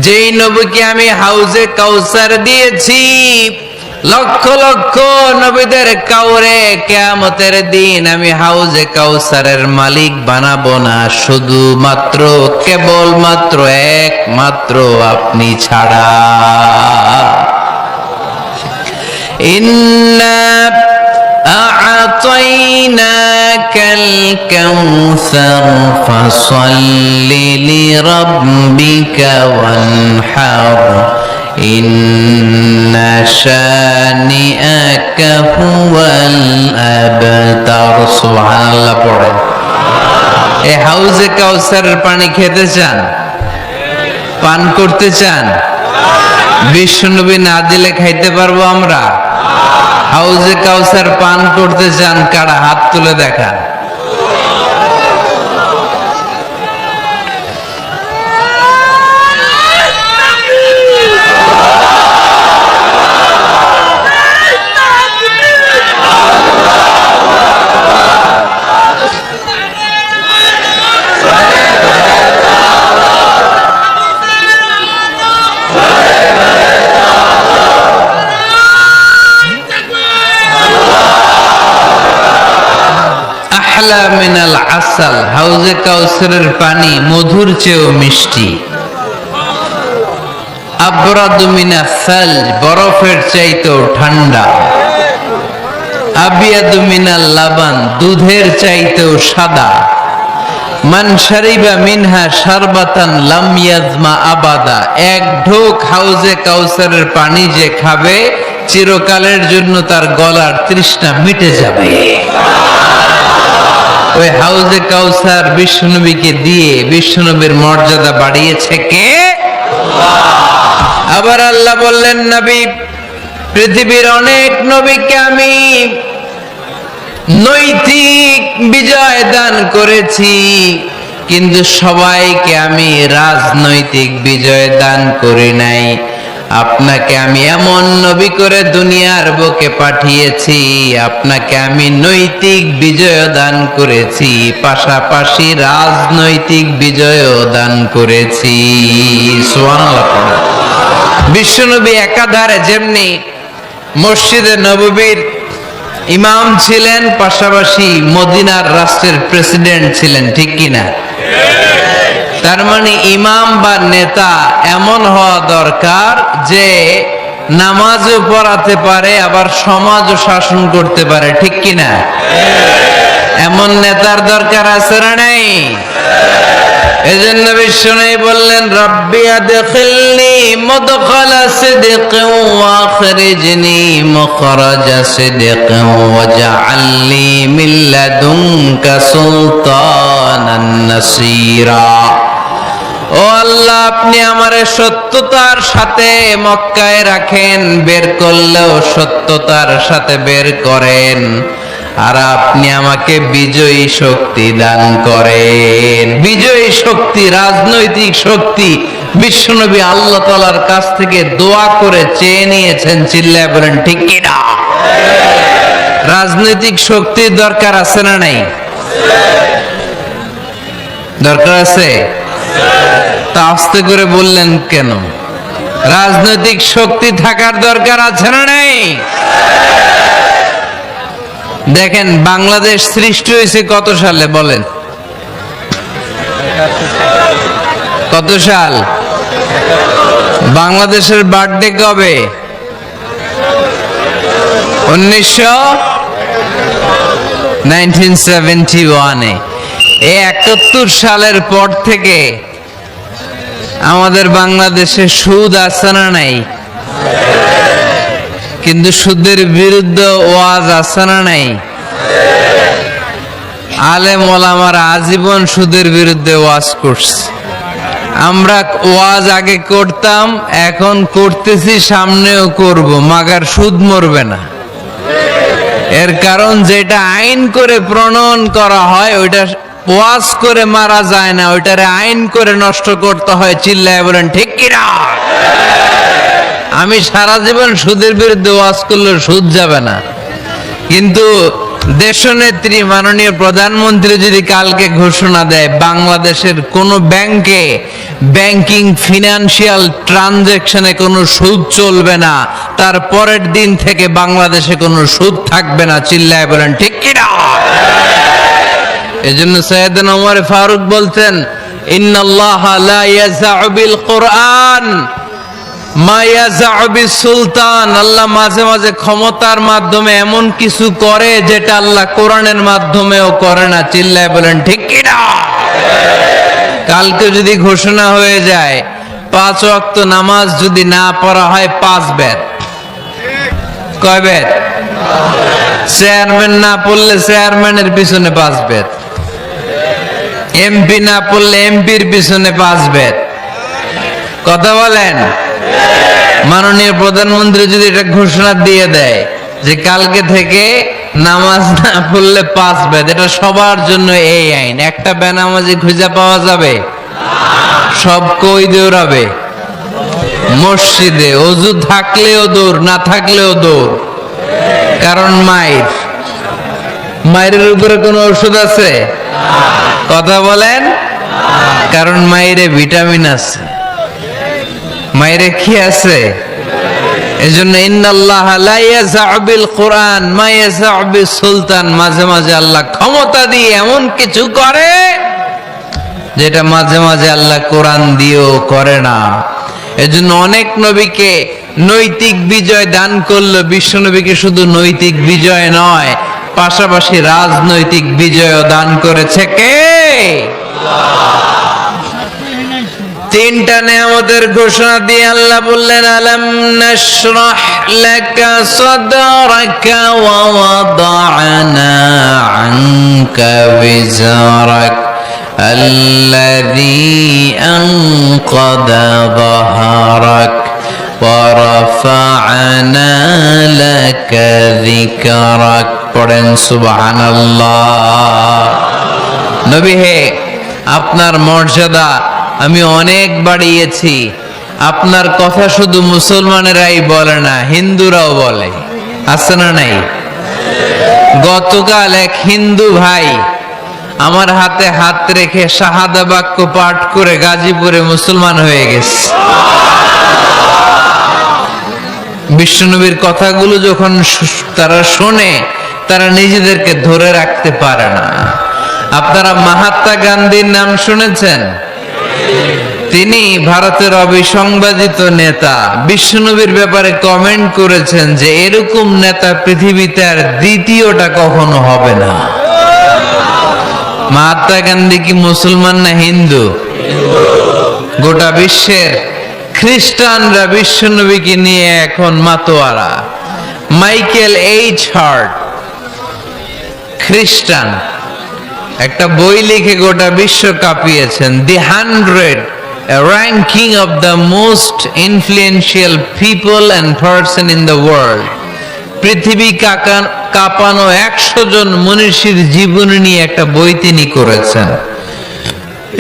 যেই নবীকে আমি হাউজে কাউসার দিয়েছি, লক্ষ লক্ষ নবীদের কাউরে কিয়ামতের দিন আমি হাউজে কাউসারের মালিক বানাবো না, শুধুমাত্র কেবলমাত্র একমাত্র আপনি ছাড়া। ইন্না আ'তাইনাকাল কাউসার ফাসাল্লি লিরাব্বিকা ওয়ানহার ইন্না শানিআকা হুয়াল আবতার। সুবহানাল্লাহ পড়ে। এই হাউজে কাউসারের পানি খেতে চান, পান করতে চান? বিশ্বনবী না দিলে খাইতে পারবো আমরা? হাউজে কাউসার পান করতে চান কারা? হাত তুলে দেখান। মিনাল আসাল, হাউজে কাউসারের পানি মধুর চেয়েও মিষ্টি। আবরাদু মিনাস সালজ, বরফের চাইতেও ঠান্ডা। আবিয়াদু মিনাল লাবান, দুধের চাইতেও সাদা। মান শারিবা মিনহা শারবাতান লাম ইয়াজমা আবাদা, এক ঢোক হাউজে কাউসারের পানি যে খাবে চিরকালের জন্য তার গলার তৃষ্ণা মিটে যাবে। ওই হাউজে কাউসার বিশ্বনবীকে দিয়ে বিশ্বনবীর মর্যাদা বাড়িয়েছে কে? আবার আল্লাহ বললেন নবী পৃথিবীর অনেক নবীকে আমি নৈতিক বিজয় দান করেছি, কিন্তু সবাইকে আমি রাজনৈতিক বিজয় দান করি নাই। আপনাকে আমি এমন নবী করে দুনিয়ার বুকে পাঠিয়েছি, আপনাকে আমি নৈতিক বিজয় দান করেছি, পাশাপাশি রাজনৈতিক বিজয় দান করেছি। সুবহানাল্লাহ। বিশ্বনবী একাধারে যেমনি মসজিদে নববীর ইমাম ছিলেন, পাশাপাশি মদিনার রাষ্ট্রের প্রেসিডেন্ট ছিলেন, ঠিক কিনা? তার মানে ইমাম বা নেতা এমন হওয়া দরকার যে নামাজও পড়াতে পারে আবার সমাজও শাসন করতে পারে, ঠিক কিনা? এমন নেতার দরকার আছে না নাই? এজন্য বিশ্বনবী বললেন রব্বি আদখিলনি মুদখালা সিদকিন ওয়া আখরিজনি মুখরাজা সিদকিন ওয়াজআলনি মিন লাদুনকা সুলতানান নাসীরা। ও আল্লাহ, আপনি আমারে সত্যতার সাথে মক্কায় রাখেন, বের করলেও সত্যতার সাথে বের করেন, আর আপনি আমাকে বিজয়ী শক্তি দান করেন। বিজয়ী শক্তি, রাজনৈতিক শক্তি বিশ্বনবী আল্লাহ তাআলার কাছ থেকে দোয়া করে চেয়ে নিয়েছেন। চিল্লায় বলেন ঠিক কিনা? রাজনৈতিক শক্তির দরকার আছে না নাই? দরকার আছে? তা আস্তে করে বললেন কেন? রাজনৈতিক শক্তি থাকার দরকার আছে না নাই? দেখেন বাংলাদেশ সৃষ্টি হয়েছে কত সালে বলেন? কত সাল? বাংলাদেশের বার্থডে কবে? 1971-এ। এই 71 সালের পর থেকে আমাদের বাংলাদেশে সুদ আছে না নাই? কিন্তু সুদের বিরুদ্ধে ওয়াজ আছে না নাই? আলেম ওলামারা আজীবন সুদের বিরুদ্ধে ওয়াজ করছে। আমরা ওয়াজ আগে করতাম, এখন করতেছি, সামনেও করব, মাগার সুদ মরবে না। এর কারণ যেটা আইন করে প্রণয়ন করা হয় ওইটা ওয়াজ করে মারা যায় না, ওইটারে আইন করে নষ্ট করতে হয়। চিল্লায় বলেন ঠিক কিনা? আমি সারা জীবন সুদের বিরুদ্ধে ওয়াজ করলে সুদ যাবে না, কিন্তু দেশনেত্রী মাননীয় প্রধানমন্ত্রী যদি কালকে ঘোষণা দেয় বাংলাদেশের কোন ব্যাংকে ব্যাংকিং ফিনান্সিয়াল ট্রানজাকশনে কোনো সুদ চলবে না, তার পরের দিন থেকে বাংলাদেশে কোনো সুদ থাকবে না। চিল্লায় বলেন ঠিক কিনা? এজন্য সাইয়েদনা ওমর ফারুক বলতেন, ইন্নাল্লাহা লা ইয়াযাউ বিল কুরআন মা ইয়াযাউ বিস সুলতান। আল্লাহ মাঝে মাঝে ক্ষমতার মাধ্যমে এমন কিছু করে যেটা আল্লাহ কোরআনের মাধ্যমেও করে না। চিল্লায় বলেন ঠিক কিনা? কালকে যদি ঘোষণা হয়ে যায় 5 ওয়াক্ত নামাজ যদি না পড়া হয় 5 বেত। কয় বেত? চেয়ারম্যান না পড়লে চেয়ারম্যানের পিছনে 5 বেত, এমপি না পড়লে এমপির পিছনে 5 বেত। কথা বলেন? মাননীয় প্রধানমন্ত্রী যদি এটা ঘোষণা দিয়ে দেয় যে কালকে থেকে নামাজ না পড়লে 5 বেত, এটা সবার জন্য এই আইন। একটা বেনামাজি খুঁজে পাওয়া যাবে? সব কই দৌড়াবে মসজিদে, ওযু থাকলেও দৌড়, না থাকলেও দৌড়। কারণ মায়ের উপরে কোনো ওষুধ আছে? কথা বলেন? কারণ মায়েরে ভিটামিন আছে, মায়েরে কি আছে? এজন্য ইন্নাল্লাহা লা ইয়াযাউ বিল কুরআন মা ইয়াযাউ বিস সুলতান। মাঝে মাঝে আল্লাহ ক্ষমতা দিয়ে এমন কিছু করে যেটা মাঝে মাঝে আল্লাহ কোরআন দিয়েও করে না। এজন্য অনেক নবীকে নৈতিক বিজয় দান করলো, বিশ্ব নবীকে শুধু নৈতিক বিজয় নয়, পাশাপাশি রাজনৈতিক বিজয়ও দান করেছে কে? তিনটা নেয়ামতের ঘোষণা দিয়ে আল্লাহ বললেন, আলাম নাশরাহ লাকা সাদরাকা ওয়া ওয়াদা'না আনকা বিজরাক আল্লাযী আনকাদা যাহরাক ওয়া রাফা'না লাকা যিকরাক। পড়েন সুবহানাল্লাহ। নবী হে, আপনার মর্যাদা আমি অনেক বাড়িয়েছি। আপনার কথা শুধু মুসলমানেরাই বলে না, হিন্দুরাও বলে। আছে না নাই? গতকাল এক হিন্দু ভাই আমার হাতে হাত রেখে শাহাদা বাক্য পাঠ করে গাজীপুরে মুসলমান হয়ে গেছে। বিশ্বনবীর কথাগুলো যখন তারা শোনে, তারা নিজেদেরকে ধরে রাখতে পারে না। আপনারা মহাত্মা গান্ধীর নাম শুনেছেন? তিনি ভারতের অবিসংবাদিত নেতা। বিশ্বনবীর ব্যাপারে কমেন্ট করেছেন যে এরকম নেতা পৃথিবীতে আর দ্বিতীয়টা কখনো হবে না। মহাত্মা গান্ধী কি মুসলমান না হিন্দু? গোটা বিশ্বের খ্রিস্টানরা বিশ্বনবীকে নিয়ে এখন মাতোয়ারা। মাইকেল এইচ হার্ট খ্রিস্টান, একটা বই লিখে গোটা বিশ্ব কাঁপিয়েছেন, দি 100 a ranking of the most influential people and person in the world. পৃথিবী কাঁপানো 100 জন মনীষীর জীবনী নিয়ে একটা বই তিনি করেছেন।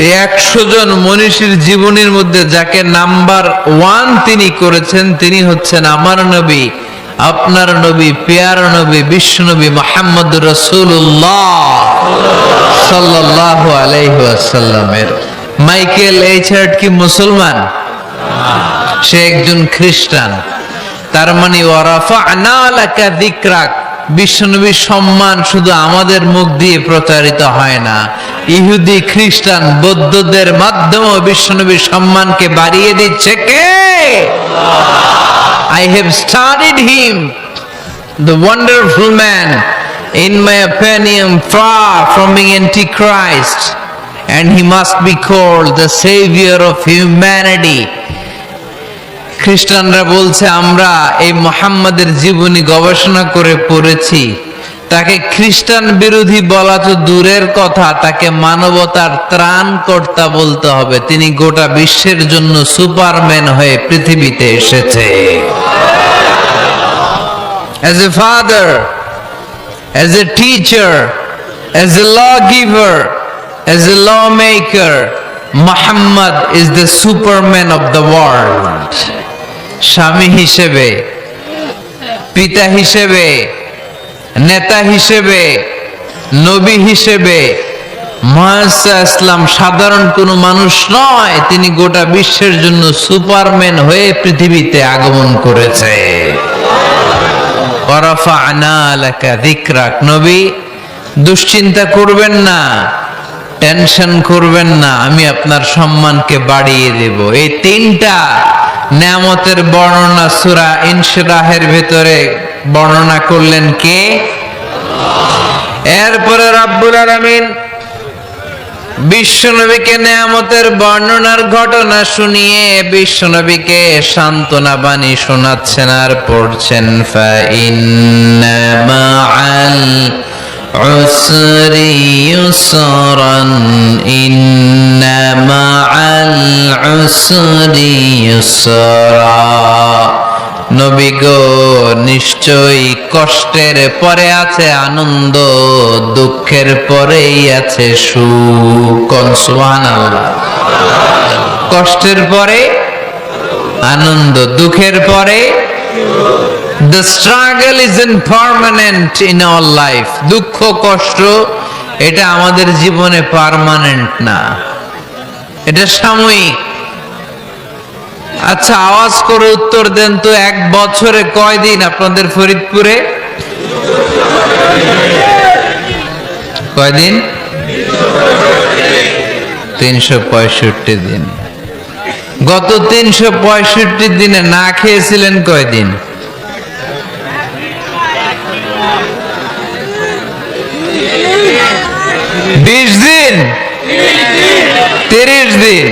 এই 100 জন মনীষীর জীবনীর মধ্যে যাকে নাম্বার 1 তিনি করেছেন তিনি হচ্ছেন আমার নবী, আপনার নবী, প্যার নবী, বিশ্ব নবী মুহাম্মদুর রাসূলুল্লাহ সাল্লাল্লাহু আলাইহি ওয়াসাল্লামের। মাইকেল এইচহার্ট কি মুসলমান? সে একজন খ্রিস্টান। তার মানে ওয়ারাফা'না লাকা যিকরাক, বিশ্বনবীর সম্মান শুধু আমাদের মুখ দিয়ে প্রচারিত হয় না, ইহুদি, খ্রিস্টান, বৌদ্ধদের মাধ্যমে বিশ্বনবীর সম্মানকে বাড়িয়ে দিচ্ছে কে? I have studied him, the wonderful man, in my opinion, far from being antichrist, and he must be called the savior of humanity. খ্রিস্টানরা বলছে আমরা এই মুহাম্মাদের জীবনী গবেষণা করে পড়েছি, তাকে খ্রিস্টান বিরোধী বলা তো দূরের কথা, তাকে মানবতার ত্রাণকর্তা বলতে হবে। তিনি গোটা বিশ্বের জন্য সুপারম্যান হয়ে পৃথিবীতে এসেছে। As a father, as a teacher, as a lawgiver, as a lawmaker, Muhammad is the superman of the world. স্বামী হিসেবে, পিতা হিসেবে, নেতা হিসেবে, নবী হিসেবে মুহাম্মদ ইসলাম সাধারণ কোনো মানুষ নয়, তিনি গোটা বিশ্বের জন্য সুপারম্যান হয়ে পৃথিবীতে আগমন করেছে। ওয়ারাফা'না লাকা যিকরাক, নবী দুশ্চিন্তা করবেন না, টেনশন করবেন না, আমি আপনার সম্মানকে বাড়িয়ে দেব। এই তিনটা নেয়ামতের বর্ণনা সূরা ইনশিরাহের ভেতরে বর্ণনা করলেন কে? এরপরে রব্বুল আলামিন বিশ্বনবীকে নেয়ামতের বর্ণনার ঘটনা শুনিয়ে বিশ্বনবীকে সান্ত্বনা বাণী শোনাচ্ছেন আর পড়ছেন ফা ইন্না মাআল উসরি ইউসরান, ইন্না মাআল উসরি ইউসরা। নবী গো, নিশ্চয়ই কষ্টের পরে আছে আনন্দ, দুঃখের পরেই আছে সুখ। সুবহানাল্লাহ। কষ্টের পরে আনন্দ, দুঃখের পরে। The struggle isn't permanent in our life. দুঃখ কষ্ট এটা আমাদের জীবনে পার্মানেন্ট না, এটা সাময়িক। আচ্ছা, আওয়াজ করে উত্তর দেন তো, এক বছরে কয় দিন আপনাদের ফরিদপুরে? কয়দিন? 365 দিন। গত 365 দিনে না খেয়েছিলেন কয়দিন? 20 দিন, 30 দিন।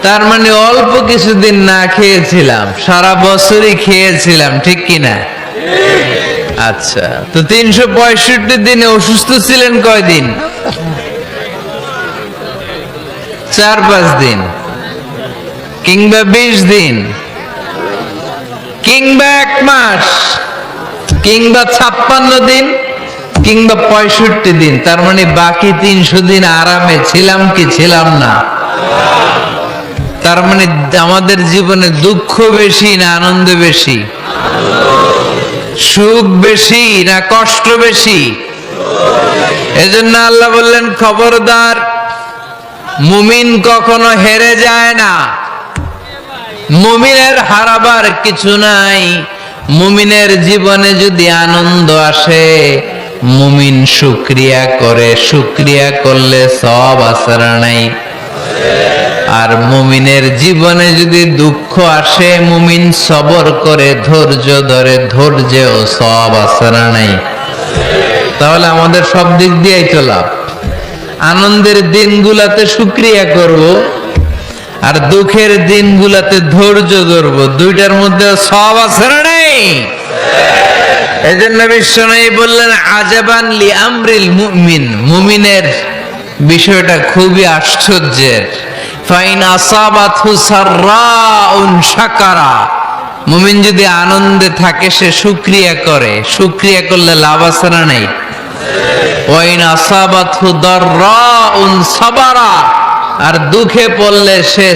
তার মানে অল্প কিছুদিন না খেয়েছিলাম, সারা বছরই খেয়েছিলাম, ঠিক কিনা? আচ্ছা, তো 365 দিনে অসুস্থ ছিলেন কয়দিন? 4-5 দিন, কিংবা 20 দিন, কিংবা 1 মাস, কিংবা 56 দিন, কিংবা 65 দিন। তার মানে বাকি 300 দিন আরামে ছিলাম কি ছিলাম না? তার মানে আমাদের জীবনে দুঃখ বেশি না আনন্দ বেশি? সুখ বেশি না কষ্ট বেশি? এজন্য আল্লাহ বললেন, খবরদার, মুমিন কখনো হেরে যায় না। মুমিনের হারাবার কিছু নাই। মুমিনের জীবনে যদি আনন্দ আসে, মুমিন শুকরিয়া করে, শুকরিয়া করলে সওয়াব আছে না নাই? আর মুমিনের জীবনে যদি দুঃখ আসে, মুমিন সবর করে, ধৈর্য ধরে, ধৈর্যেও সওয়াব আছে না নাই? তাহলে আমাদের সব দিক দিয়েই তো লাভ। আনন্দের দিনগুলাতে শুকরিয়া করব, আর দুঃখের দিনগুলাতে ধৈর্য ধরব, দুইটার মধ্যে সওয়াব আছে না নাই? এজন্য বিশ্বনবী বললেন, আজাবান লিআমরিল মুমিন, মুমিনের বিষয়টা খুবই আশ্চর্যের। ফাইন আসাবাতহু সাররাউন শাকারা, মুমিন যদি আনন্দে থাকে সে শুকরিয়া করে, শুকরিয়া করলে লাভ আছে না নাই? ওয়াইন আসাবাতহু দাররাউন সাবারা, আর দুঃখে পড়লে সে